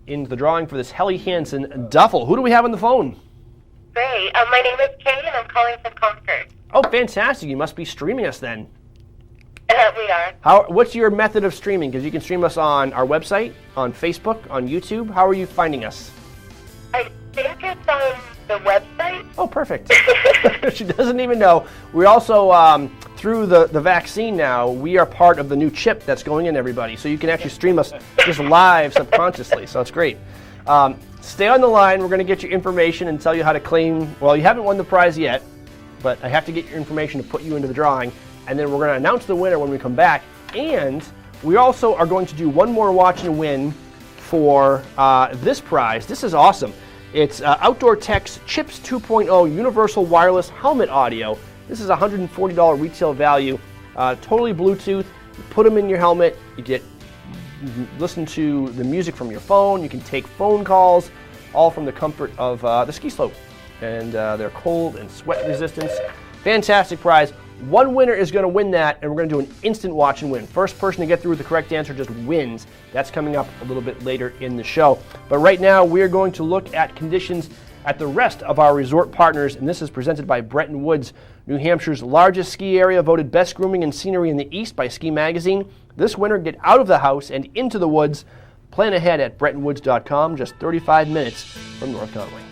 into the drawing for this Helly Hansen duffel. Who do we have on the phone? Great. My name is Kay, and I'm calling from Concord. Oh, fantastic. You must be streaming us then. We are. What's your method of streaming? Because you can stream us on our website, on Facebook, on YouTube. How are you finding us? I think it's on the website. Oh, perfect. She doesn't even know. We also, through the vaccine now, we are part of the new chip that's going in everybody. So you can actually stream us just live subconsciously. So it's great. Stay on the line. We're going to get your information and tell you how to claim. Well, you haven't won the prize yet, but I have to get your information to put you into the drawing. And then we're going to announce the winner when we come back. And we also are going to do one more Watch and Win for this prize. This is awesome. It's Outdoor Tech's Chips 2.0 Universal Wireless Helmet Audio. This is $140 retail value, totally Bluetooth. You put them in your helmet. You listen to the music from your phone. You can take phone calls, all from the comfort of the ski slope. And they're cold and sweat resistance. Fantastic prize. One winner is going to win that, and we're going to do an instant Watch and Win. First person to get through with the correct answer just wins. That's coming up a little bit later in the show. But right now, we're going to look at conditions at the rest of our resort partners, and this is presented by Bretton Woods, New Hampshire's largest ski area, voted best grooming and scenery in the East by Ski Magazine. This winter, get out of the house and into the woods. Plan ahead at BrettonWoods.com, just 35 minutes from North Conway.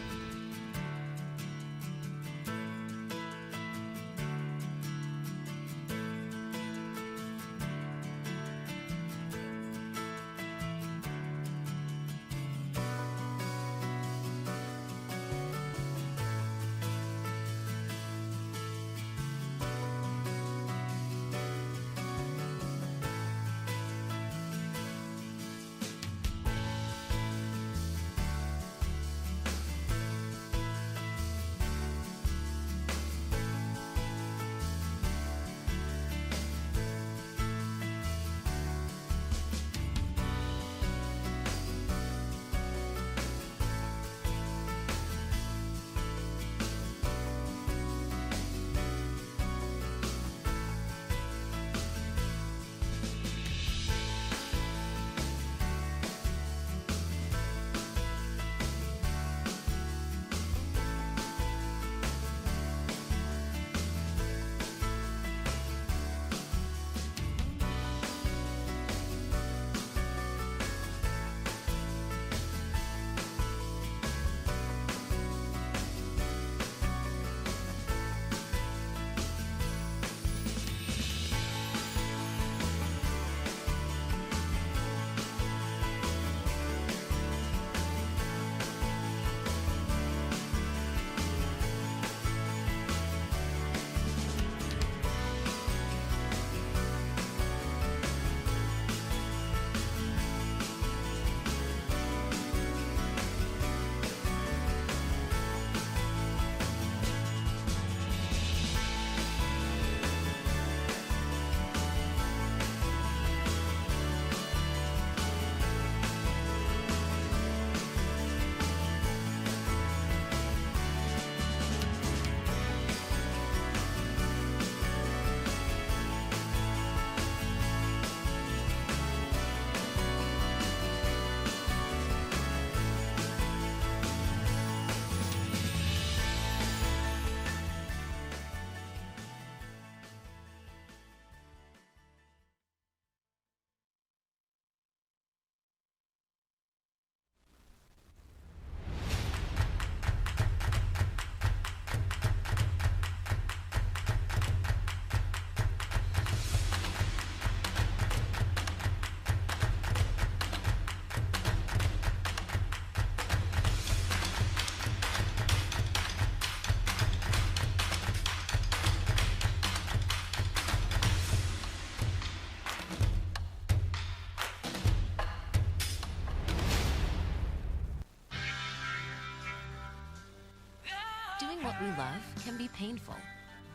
Doing what we love can be painful.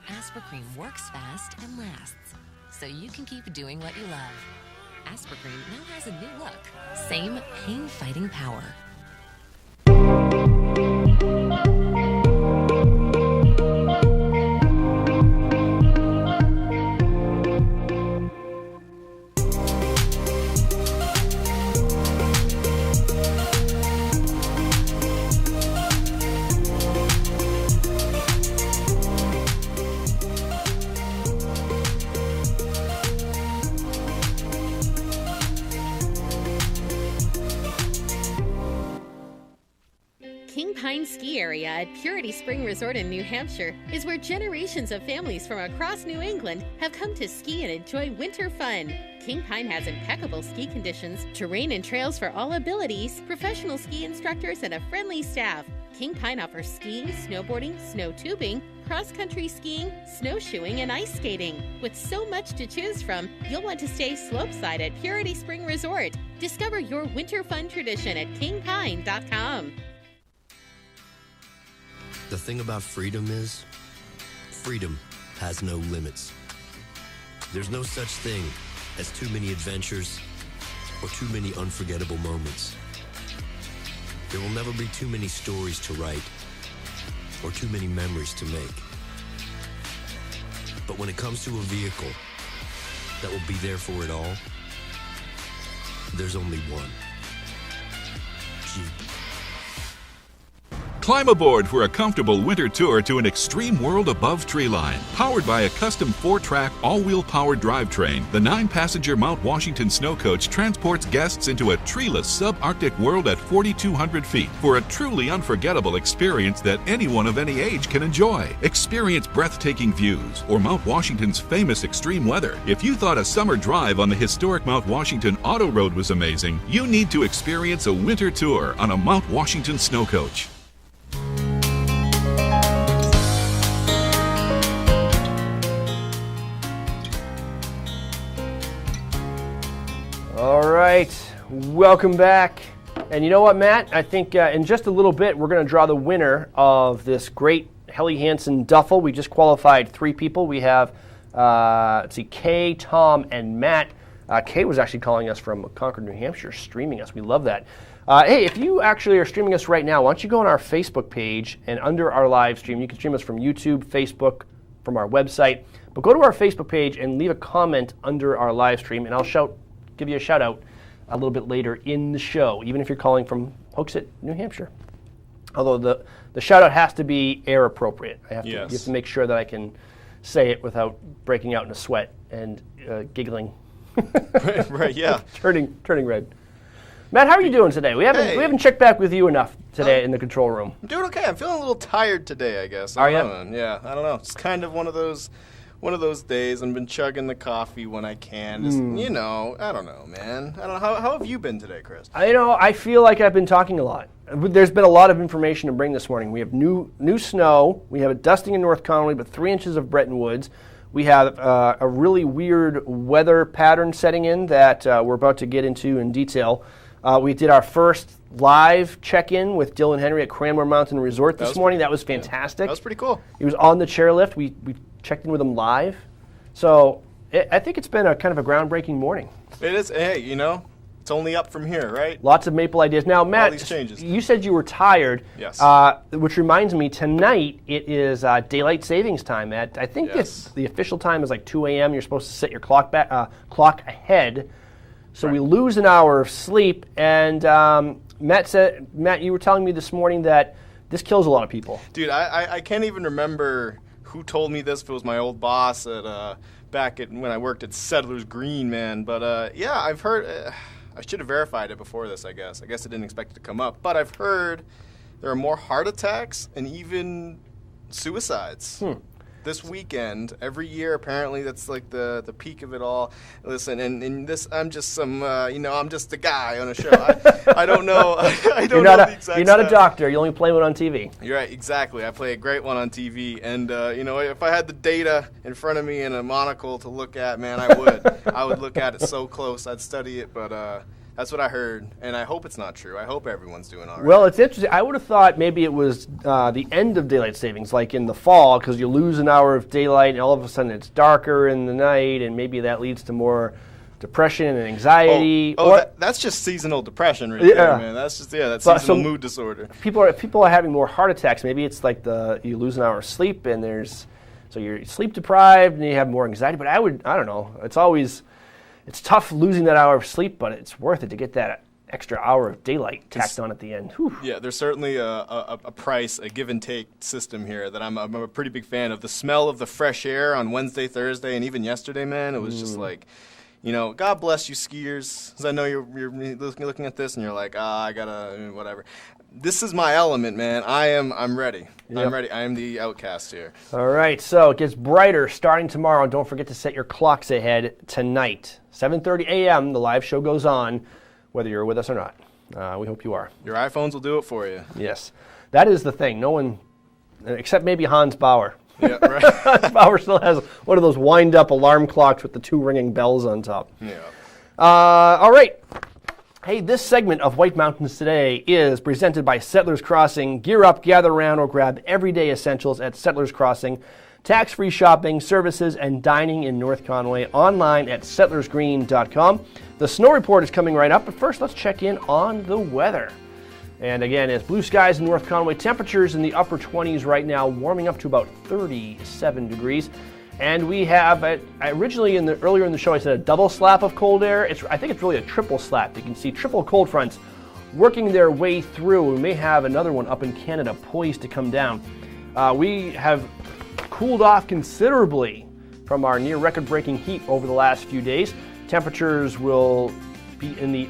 Aspercream works fast and lasts, so you can keep doing what you love. Aspercream now has a new look. Same pain-fighting power. Ski area at Purity Spring Resort in New Hampshire is where generations of families from across New England have come to ski and enjoy winter fun. King Pine has impeccable ski conditions, terrain and trails for all abilities, professional ski instructors, and a friendly staff. King Pine offers skiing, snowboarding, snow tubing, cross-country skiing, snowshoeing, and ice skating. With so much to choose from, you'll want to stay slopeside at Purity Spring Resort. Discover your winter fun tradition at kingpine.com. The thing about freedom is, freedom has no limits. There's no such thing as too many adventures or too many unforgettable moments. There will never be too many stories to write or too many memories to make. But when it comes to a vehicle that will be there for it all, there's only one. Jeep. Climb aboard for a comfortable winter tour to an extreme world above treeline. Powered by a custom 4-track, all-wheel powered drivetrain, the 9-passenger Mount Washington snow coach transports guests into a treeless subarctic world at 4,200 feet for a truly unforgettable experience that anyone of any age can enjoy. Experience breathtaking views or Mount Washington's famous extreme weather. If you thought a summer drive on the historic Mount Washington Auto Road was amazing, you need to experience a winter tour on a Mount Washington snow coach. All right, welcome back. And you know what, Matt? I think in just a little bit, we're going to draw the winner of this great Helly Hansen duffel. We just qualified 3 people. We have, let's see, Kay, Tom, and Matt. Kay was actually calling us from Concord, New Hampshire, streaming us. We love that. Hey, if you actually are streaming us right now, why don't you go on our Facebook page, and under our live stream, you can stream us from YouTube, Facebook, from our website. But go to our Facebook page and leave a comment under our live stream, and I'll give you a shout out a little bit later in the show, even if you're calling from Hooksett, New Hampshire. Although the shout out has to be air appropriate. You have to make sure that I can say it without breaking out in a sweat and giggling. right, yeah. Turning red. Matt, how are you doing today? We haven't checked back with you enough today in the control room. I'm doing okay. I'm feeling a little tired today, I guess. Are you? Yeah, I don't know. It's kind of one of those days. I've been chugging the coffee when I can. Just, I don't know, man. I don't know. How have you been today, Chris? I feel like I've been talking a lot. There's been a lot of information to bring this morning. We have new snow. We have a dusting in North Connolly, but 3 inches of Bretton Woods. We have a really weird weather pattern setting in that we're about to get into in detail. We did our first live check-in with Dylan Henry at Cranmore Mountain Resort this morning. That was fantastic. Yeah, that was pretty cool. He was on the chairlift. We checked in with him live. So I think it's been a kind of a groundbreaking morning. It is. Hey, it's only up from here, right? Lots of maple ideas. Now, Matt, all these changes. You said you were tired. Yes. Which reminds me, tonight it is daylight savings time. I think the official time is like 2 a.m. You're supposed to set your clock ahead. So we lose an hour of sleep. And Matt, you were telling me this morning that this kills a lot of people. Dude, I can't even remember who told me this. If it was my old boss at when I worked at Settlers Green, man. But I've heard. I should have verified it before this, I guess. I didn't expect it to come up. But I've heard there are more heart attacks and even suicides this weekend. Every year, apparently, that's like the peak of it all. Listen, and this, I'm just I'm just a guy on a show. I don't know. I don't know the exact You're not stats. a doctor. You only play one on TV. You're right, exactly. I play a great one on TV. And, if I had the data in front of me and a monocle to look at, man, I would. I would look at it so close. I'd study it. But That's what I heard, and I hope it's not true. I hope everyone's doing all right. Well, it's interesting. I would have thought maybe it was the end of daylight savings, like in the fall, because you lose an hour of daylight, and all of a sudden it's darker in the night, and maybe that leads to more depression and anxiety. That's just seasonal depression right there, man. That's just, that's seasonal mood disorder. People are having more heart attacks. Maybe it's like you lose an hour of sleep, and so you're sleep deprived, and you have more anxiety. But I don't know. It's tough losing that hour of sleep, but it's worth it to get that extra hour of daylight tacked on at the end. Whew. Yeah, there's certainly a price, a give and take system here that I'm a pretty big fan of. The smell of the fresh air on Wednesday, Thursday, and even yesterday, man, it was just like, God bless you skiers, because I know you're looking at this and you're like, I gotta, whatever. This is my element, man. I'm ready. Yep. I'm ready. I am the outcast here. All right, so it gets brighter starting tomorrow. Don't forget to set your clocks ahead tonight. 7:30 a.m., the live show goes on, whether you're with us or not. We hope you are. Your iPhones will do it for you. Yes. That is the thing. No one, except maybe Hans Bauer. Yeah, right. Hans Bauer still has one of those wind-up alarm clocks with the 2 ringing bells on top. Yeah. All right. Hey, this segment of White Mountains Today is presented by Settlers Crossing. Gear up, gather around, or grab everyday essentials at Settlers Crossing. Tax-free shopping, services, and dining in North Conway. Online at settlersgreen.com. The snow report is coming right up, but first let's check in on the weather. And again, it's blue skies in North Conway. Temperatures in the upper 20s right now, warming up to about 37 degrees. And we have, originally earlier in the show, I said a double slap of cold air. I think it's really a triple slap. You can see triple cold fronts working their way through. We may have another one up in Canada poised to come down. We have cooled off considerably from our near record-breaking heat over the last few days. Temperatures will be in the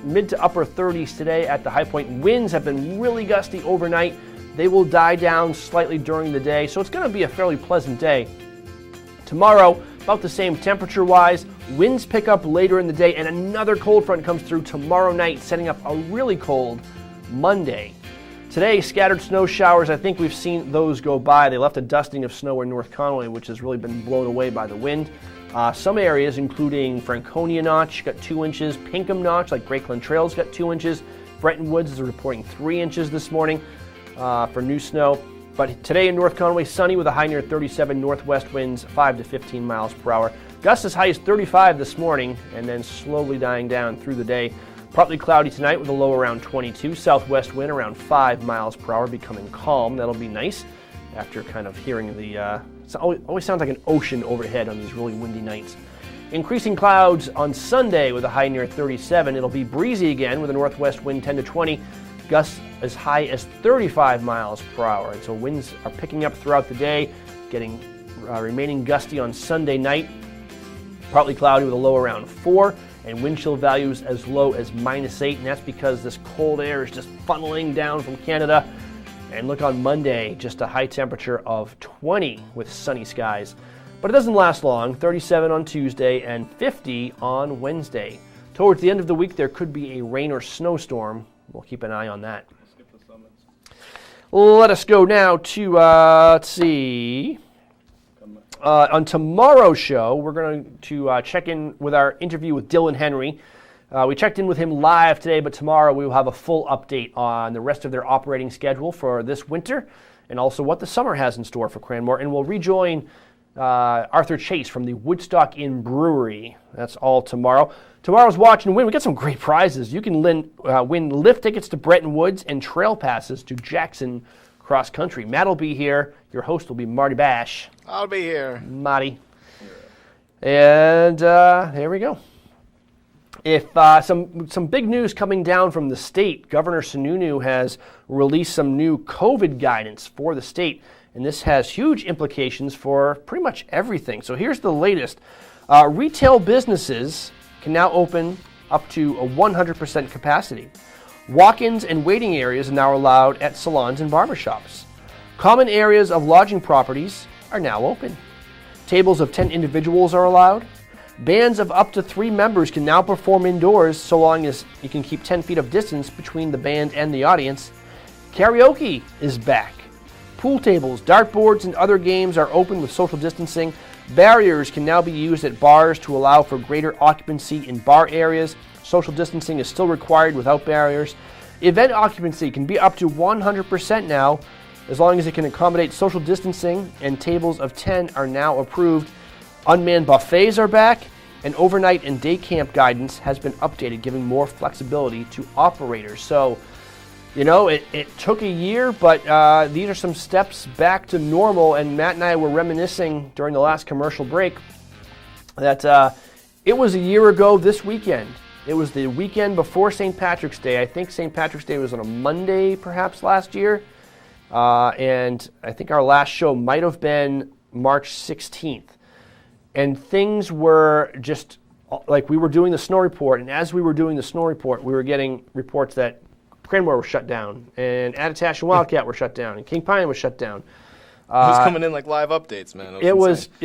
mid to upper 30s today at the high point. Winds have been really gusty overnight. They will die down slightly during the day, so it's going to be a fairly pleasant day. Tomorrow, about the same temperature-wise. Winds pick up later in the day, and another cold front comes through tomorrow night, setting up a really cold Monday. Today, scattered snow showers. I think we've seen those go by. They left a dusting of snow in North Conway, which has really been blown away by the wind. Some areas, including Franconia Notch, got 2 inches. Pinkham Notch, like Great Glen Trails, got 2 inches. Bretton Woods is reporting 3 inches this morning for new snow. But today in North Conway, sunny with a high near 37, northwest winds 5 to 15 miles per hour. Gusts as high as 35 this morning, and then slowly dying down through the day. Partly cloudy tonight with a low around 22. Southwest wind around 5 miles per hour, becoming calm. That'll be nice after kind of hearing it always sounds like an ocean overhead on these really windy nights. Increasing clouds on Sunday with a high near 37. It'll be breezy again with a northwest wind 10 to 20. Gusts as high as 35 miles per hour. And so winds are picking up throughout the day, getting remaining gusty on Sunday night. Partly cloudy with a low around 4, and wind chill values as low as -8, and that's because this cold air is just funneling down from Canada. And look on Monday, just a high temperature of 20 with sunny skies. But it doesn't last long, 37 on Tuesday and 50 on Wednesday. Towards the end of the week, there could be a rain or snowstorm. We'll keep an eye on that. Let us go now to, let's see. On tomorrow's show, we're going to check in with our interview with Dylan Henry. We checked in with him live today, but tomorrow we will have a full update on the rest of their operating schedule for this winter and also what the summer has in store for Cranmore. And we'll rejoin Arthur Chase from the Woodstock Inn Brewery. That's all tomorrow. Tomorrow's Watch and Win. We got some great prizes. You can win lift tickets to Bretton Woods and trail passes to Jackson Cross Country. Matt will be here. Your host will be Marty Bash. I'll be here. Marty. And there we go. If some big news coming down from the state, Governor Sununu has released some new COVID guidance for the state, and this has huge implications for pretty much everything. So here's the latest. Retail businesses can now open up to a 100% capacity. Walk-ins and waiting areas are now allowed at salons and barbershops. Common areas of lodging properties are now open. Tables of 10 individuals are allowed. Bands of up to 3 members can now perform indoors so long as you can keep 10 feet of distance between the band and the audience. Karaoke is back. Pool tables, dartboards, and other games are open with social distancing. Barriers can now be used at bars to allow for greater occupancy in bar areas. Social distancing is still required without barriers. Event occupancy can be up to 100% now, as long as it can accommodate social distancing, and tables of 10 are now approved. Unmanned buffets are back, and overnight and day camp guidance has been updated, giving more flexibility to operators. So, it took a year, but these are some steps back to normal. And Matt and I were reminiscing during the last commercial break that it was a year ago this weekend. It was the weekend before St. Patrick's Day. I think St. Patrick's Day was on a Monday, perhaps, last year. And I think our last show might have been March 16th. And things were just like, we were doing the snow report, and as we were doing the snow report, we were getting reports that Cranmore was shut down, and Attitash and Wildcat were shut down, and King Pine was shut down. It was coming in like live updates, man. It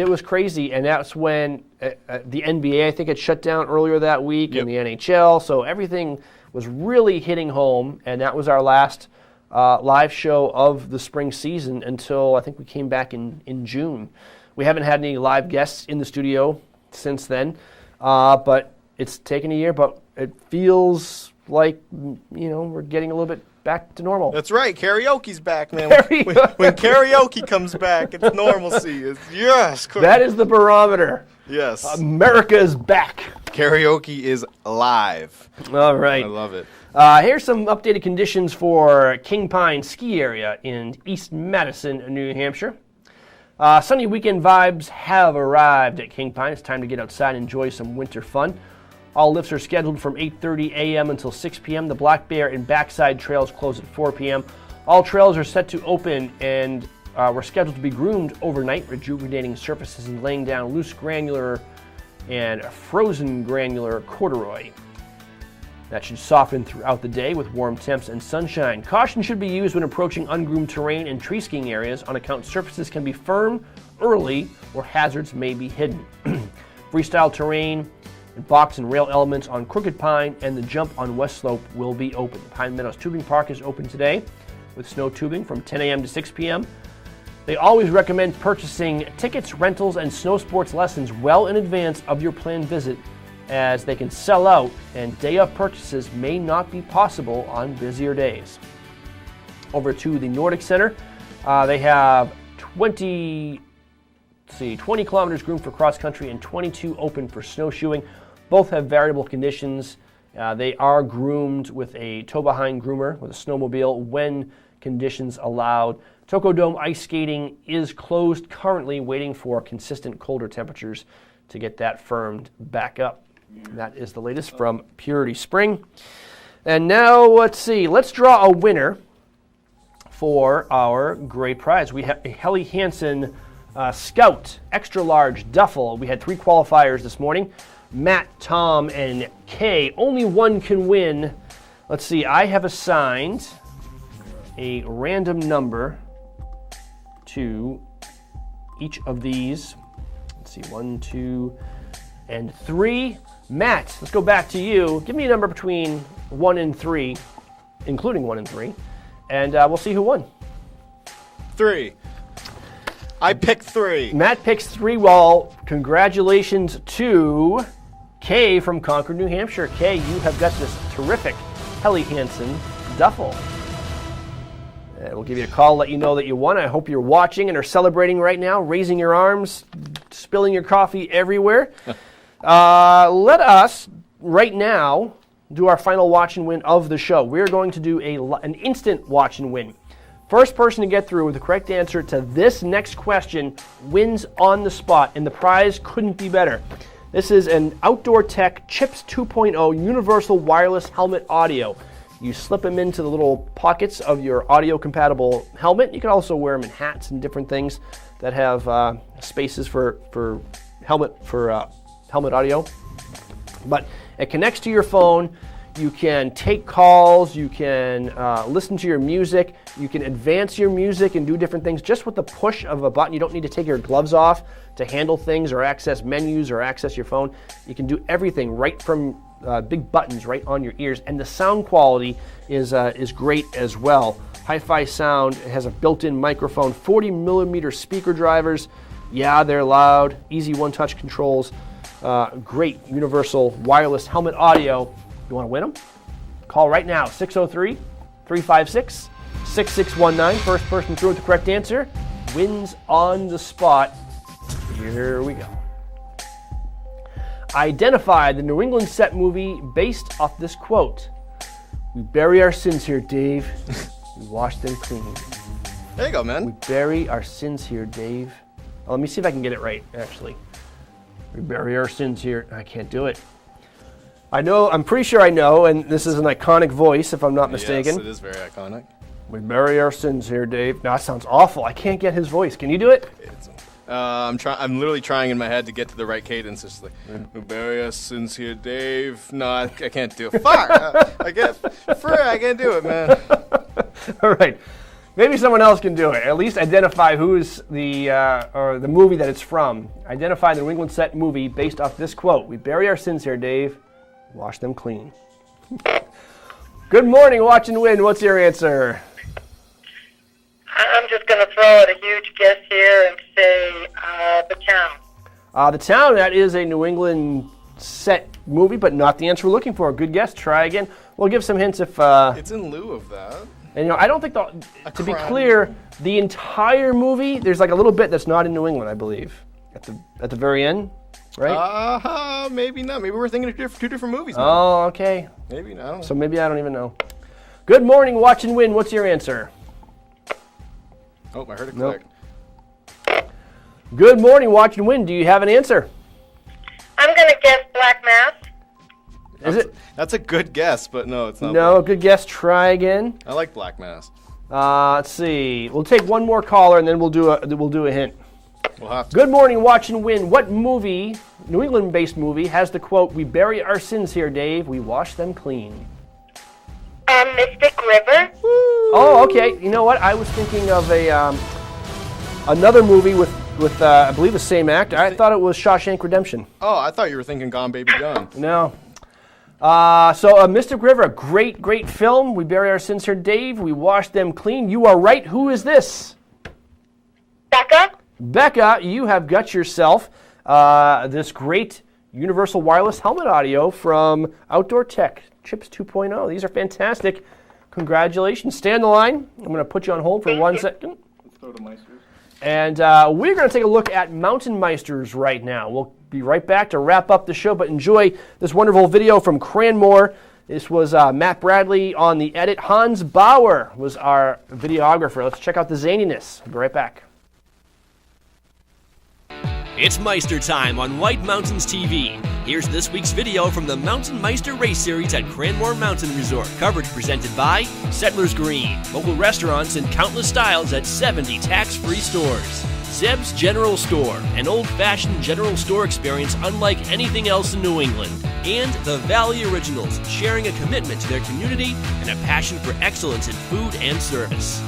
was crazy, and that's when the NBA, I think, had shut down earlier that week, and the NHL, so everything was really hitting home, and that was our last live show of the spring season until I think we came back in June. We haven't had any live guests in the studio since then, but it's taken a year, but it feels like, we're getting a little bit back to normal. That's right. Karaoke's back, man. When karaoke comes back, it's normalcy. Yes. That is the barometer. Yes. America is back. Karaoke is live. All right. I love it. Here's some updated conditions for King Pine Ski Area in East Madison, New Hampshire. Sunny weekend vibes have arrived at King Pine. It's time to get outside and enjoy some winter fun. All lifts are scheduled from 8:30 a.m. until 6 p.m. The Black Bear and Backside trails close at 4 p.m. All trails are set to open and were scheduled to be groomed overnight, rejuvenating surfaces and laying down loose granular and frozen granular corduroy. That should soften throughout the day with warm temps and sunshine. Caution should be used when approaching ungroomed terrain and tree skiing areas on account surfaces can be firm early or hazards may be hidden. Freestyle terrain and box and rail elements on Crooked Pine and the jump on West Slope will be open. Pine Meadows Tubing Park is open today with snow tubing from 10 a.m. to 6 p.m. They always recommend purchasing tickets, rentals, and snow sports lessons well in advance of your planned visit, as they can sell out and day of purchases may not be possible on busier days. Over to the Nordic Center, they have 20 kilometers groomed for cross country and 22 open for snowshoeing. Both have variable conditions. They are groomed with a tow behind groomer with a snowmobile when conditions allowed. Tocodome ice skating is closed currently, waiting for consistent colder temperatures to get that firmed back up. That is the latest from Purity Spring. And now, let's draw a winner for our great prize. We have a Helly Hansen Scout Extra Large Duffel. We had 3 qualifiers this morning. Matt, Tom, and Kay. Only one can win. Let's see, I have assigned a random number to each of these. Let's see, 1, 2, and 3. Matt, let's go back to you. Give me a number between 1 and 3, including 1 and 3, and we'll see who won. 3. I picked 3. Matt picks 3. Well, congratulations to Kay from Concord, New Hampshire. Kay, you have got this terrific Helly Hansen Duffel. We'll give you a call, let you know that you won. I hope you're watching and are celebrating right now, raising your arms, spilling your coffee everywhere. Let us, right now, do our final watch and win of the show. We're going to do an instant watch and win. First person to get through with the correct answer to this next question wins on the spot, and the prize couldn't be better. This is an Outdoor Tech Chips 2.0 Universal Wireless Helmet Audio. You slip them into the little pockets of your audio-compatible helmet. You can also wear them in hats and different things that have spaces for helmet audio. But it connects to your phone. You can take calls. You can listen to your music. You can advance your music and do different things just with the push of a button. You don't need to take your gloves off to handle things or access menus or access your phone. You can do everything right from big buttons right on your ears. And the sound quality is great as well. Hi-fi sound. It has a built-in microphone, 40-millimeter speaker drivers. Yeah, they're loud. Easy one-touch controls. Great universal wireless helmet audio. You want to win them? Call right now, 603-356-6619. First person through with the correct answer wins on the spot. Here we go. Identify the New England set movie based off this quote. We bury our sins here, Dave. We wash them clean. There you go, man. We bury our sins here, Dave. Oh, let me see if I can get it right, actually. We bury our sins here. I can't do it. I'm pretty sure I know, and this is an iconic voice, if I'm not mistaken. Yes, it is very iconic. We bury our sins here, Dave. No, that sounds awful. I can't get his voice. Can you do it? I'm literally trying in my head to get to the right cadence. It's like, we bury our sins here, Dave. No, I can't do it. Fuck! I can't do it, man. All right. Maybe someone else can do it. At least identify who's or the movie that it's from. Identify the New England set movie based off this quote. We bury our sins here, Dave. Wash them clean. Good morning, Watch and Win. What's your answer? I'm just going to throw out a huge guess here and say The Town. The Town, that is a New England set movie, but not the answer we're looking for. Good guess. Try again. We'll give some hints if... It's in lieu of that. And I don't think, to be clear, the entire movie, there's like a little bit that's not in New England, I believe, at the very end, right? Maybe not. Maybe we're thinking of two different movies. Man. Oh, okay. Maybe not. So maybe I don't even know. Good morning, Watch and Win. What's your answer? Oh, I heard it click. Good morning, Watch and Win. Do you have an answer? I'm going to guess Black Mass. Is it? That's a good guess, but no, it's not. No, good guess. Try again. I like Black Mass. Let's see. We'll take one more caller, and then we'll do a hint. We'll have to. Good morning, Watch and Win. What movie, New England-based movie, has the quote, "We bury our sins here, Dave. We wash them clean"? Mystic River. Oh, okay. You know what? I was thinking of another movie with I believe the same actor. I thought it was Shawshank Redemption. Oh, I thought you were thinking Gone Baby Gone. No. Mystic River, a great film. We bury our sins here, Dave. We wash them clean. You are right. Who is this? Becca. Becca, you have got yourself this great Universal Wireless helmet audio from Outdoor Tech, Chips 2.0. These are fantastic. Congratulations. Stay on the line. I'm going to put you on hold for 1 second. Let's go to Meisters. And we're going to take a look at Mountain Meisters right now. We'll be right back to wrap up the show, but enjoy this wonderful video from Cranmore. This was Matt Bradley on the edit. Hans Bauer was our videographer. Let's check out the zaniness. We'll be right back. It's Meister time on White Mountains TV. Here's this week's video from the Mountain Meister Race Series at Cranmore Mountain Resort. Coverage presented by Settlers Green, local restaurants in countless styles at 70 tax-free stores. Zeb's General Store, an old-fashioned general store experience unlike anything else in New England. And the Valley Originals, sharing a commitment to their community and a passion for excellence in food and service.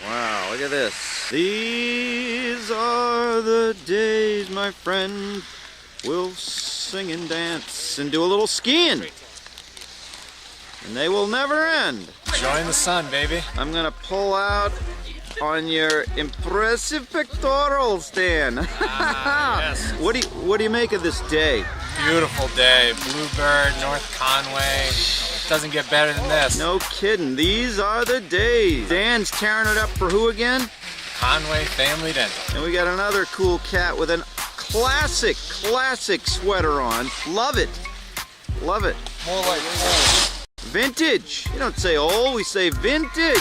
Wow, look at this. These are the days, my friend. We'll sing and dance and do a little skiing. And they will never end. Join the sun, baby. I'm gonna pull out on your impressive pectorals, Dan. Yes. What do you make of this day? Beautiful day. Bluebird, North Conway. Doesn't get better than this. No kidding. These are the days. Dan's tearing it up for who again? Conway Family Dental. And we got another cool cat with an classic sweater on. Love it. Love it. More like old. Vintage. You don't say old, we say vintage.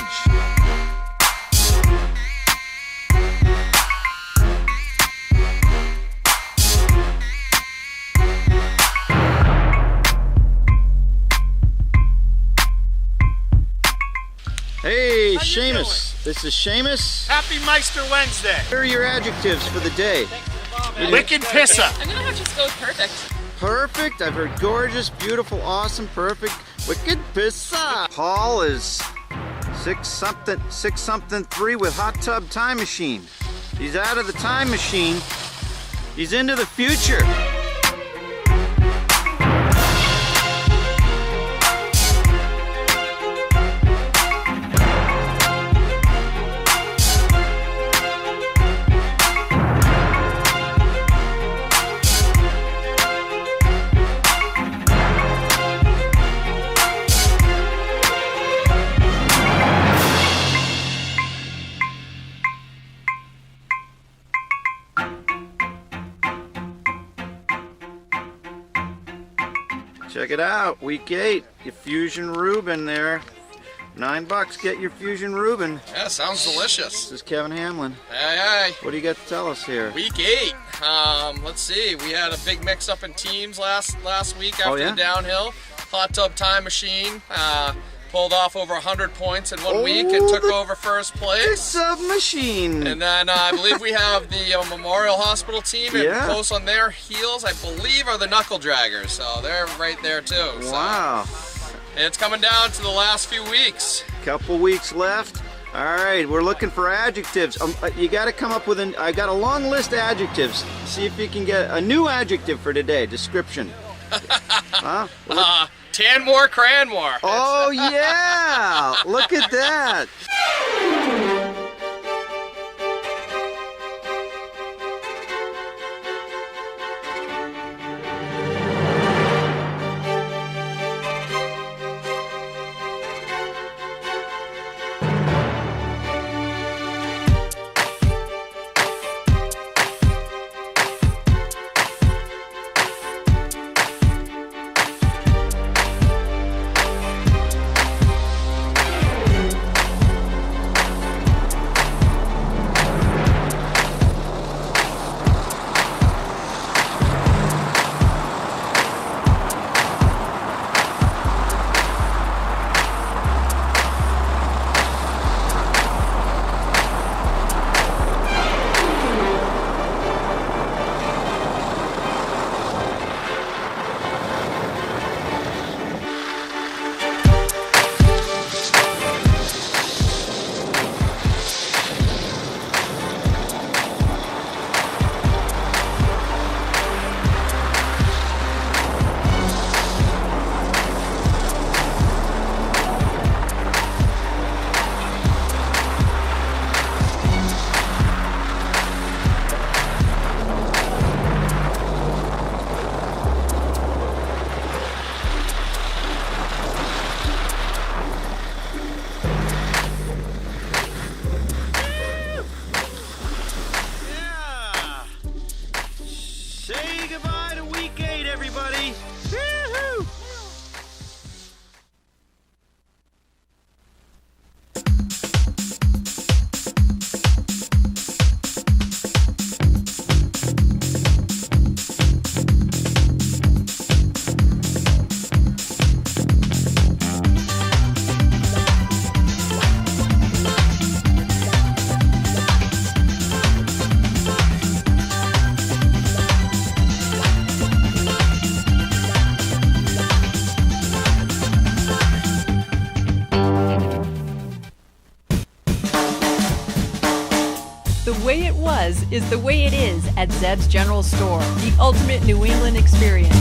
Hey, Seamus. This is Seamus. Happy Meister Wednesday. Here are your adjectives for the day. Wicked pissa. I'm gonna have to just go with perfect. Perfect. I've heard gorgeous, beautiful, awesome, perfect. Wicked pissa. Paul is 6-something-3 with hot tub time machine. He's out of the time machine. He's into the future. Check it out. Week 8. Your Fusion Reuben there. $9. Get your Fusion Reuben. Yeah, sounds delicious. This is Kevin Hamlin. Hey. What do you got to tell us here? Week 8. Let's see. We had a big mix-up in teams last week after the downhill. Hot Tub Time Machine pulled off over 100 points in 1 week and took over first place. Submachine. And then I believe we have the Memorial Hospital team, and close on their heels, I believe, are the Knuckle Draggers. So they're right there too. Wow. And it's coming down to the last few weeks. Couple weeks left. All right, we're looking for adjectives. You got to come up with I got a long list of adjectives. See if you can get a new adjective for today. Description. Tanmore, Cranmore. Oh yeah! Look at that. The way it was is the way it is at Zeb's General Store, the ultimate New England experience.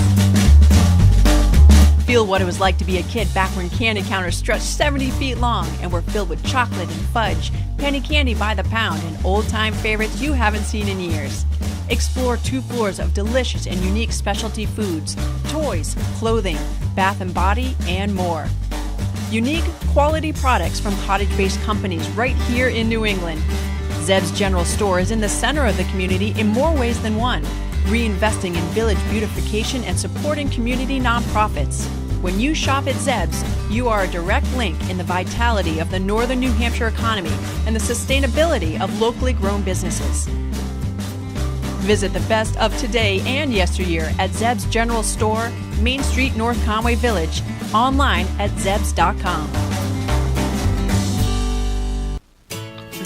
Feel what it was like to be a kid back when candy counters stretched 70 feet long and were filled with chocolate and fudge, penny candy by the pound, and old-time favorites you haven't seen in years. Explore 2 floors of delicious and unique specialty foods, toys, clothing, bath and body, and more. Unique, quality products from cottage-based companies right here in New England. Zeb's General Store is in the center of the community in more ways than one, reinvesting in village beautification and supporting community nonprofits. When you shop at Zeb's, you are a direct link in the vitality of the northern New Hampshire economy and the sustainability of locally grown businesses. Visit the best of today and yesteryear at Zeb's General Store, Main Street, North Conway Village, online at zebs.com.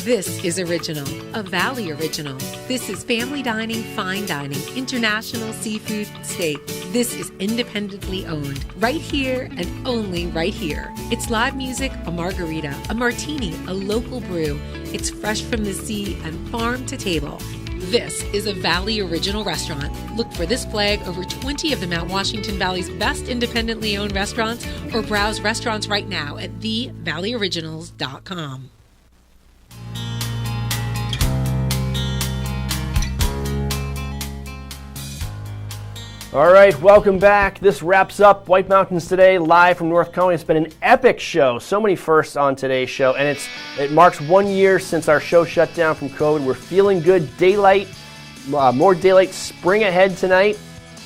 This is Original, a Valley Original. This is family dining, fine dining, international seafood, steak. This is independently owned, right here and only right here. It's live music, a margarita, a martini, a local brew. It's fresh from the sea and farm to table. This is a Valley Original restaurant. Look for this flag over 20 of the Mount Washington Valley's best independently owned restaurants, or browse restaurants right now at thevalleyoriginals.com. All right, welcome back. This wraps up White Mountains Today, live from North Conway. It's been an epic show. So many firsts on today's show, and it marks 1 year since our show shut down from COVID. We're feeling good. Daylight, more daylight spring ahead tonight.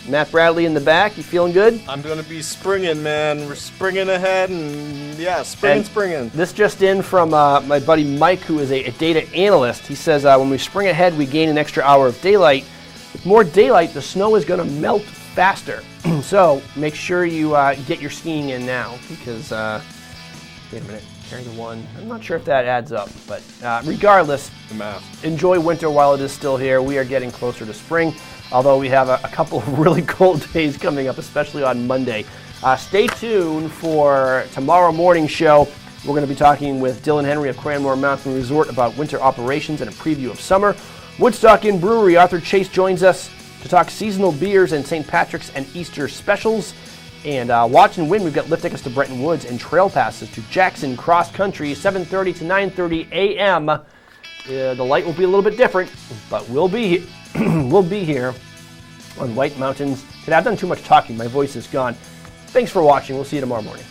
Matt Bradley in the back. You feeling good? I'm going to be springing, man. We're springing ahead, and yeah, springing. This just in from my buddy Mike, who is a data analyst. He says when we spring ahead, we gain an extra hour of daylight. With more daylight, the snow is going to melt faster. So make sure you get your skiing in now because, wait a minute, carry the one. I'm not sure if that adds up, but regardless, enjoy winter while it is still here. We are getting closer to spring, although we have a couple of really cold days coming up, especially on Monday. Stay tuned for tomorrow morning's show. We're going to be talking with Dylan Henry of Cranmore Mountain Resort about winter operations and a preview of summer. Woodstock Inn Brewery, Arthur Chase joins us to talk seasonal beers and St. Patrick's and Easter specials. And watch and win, we've got lift tickets to Bretton Woods and trail passes to Jackson Cross Country, 7:30 to 9:30 a.m. The light will be a little bit different, but we'll be here on White Mountains. Today I've done too much talking. My voice is gone. Thanks for watching. We'll see you tomorrow morning.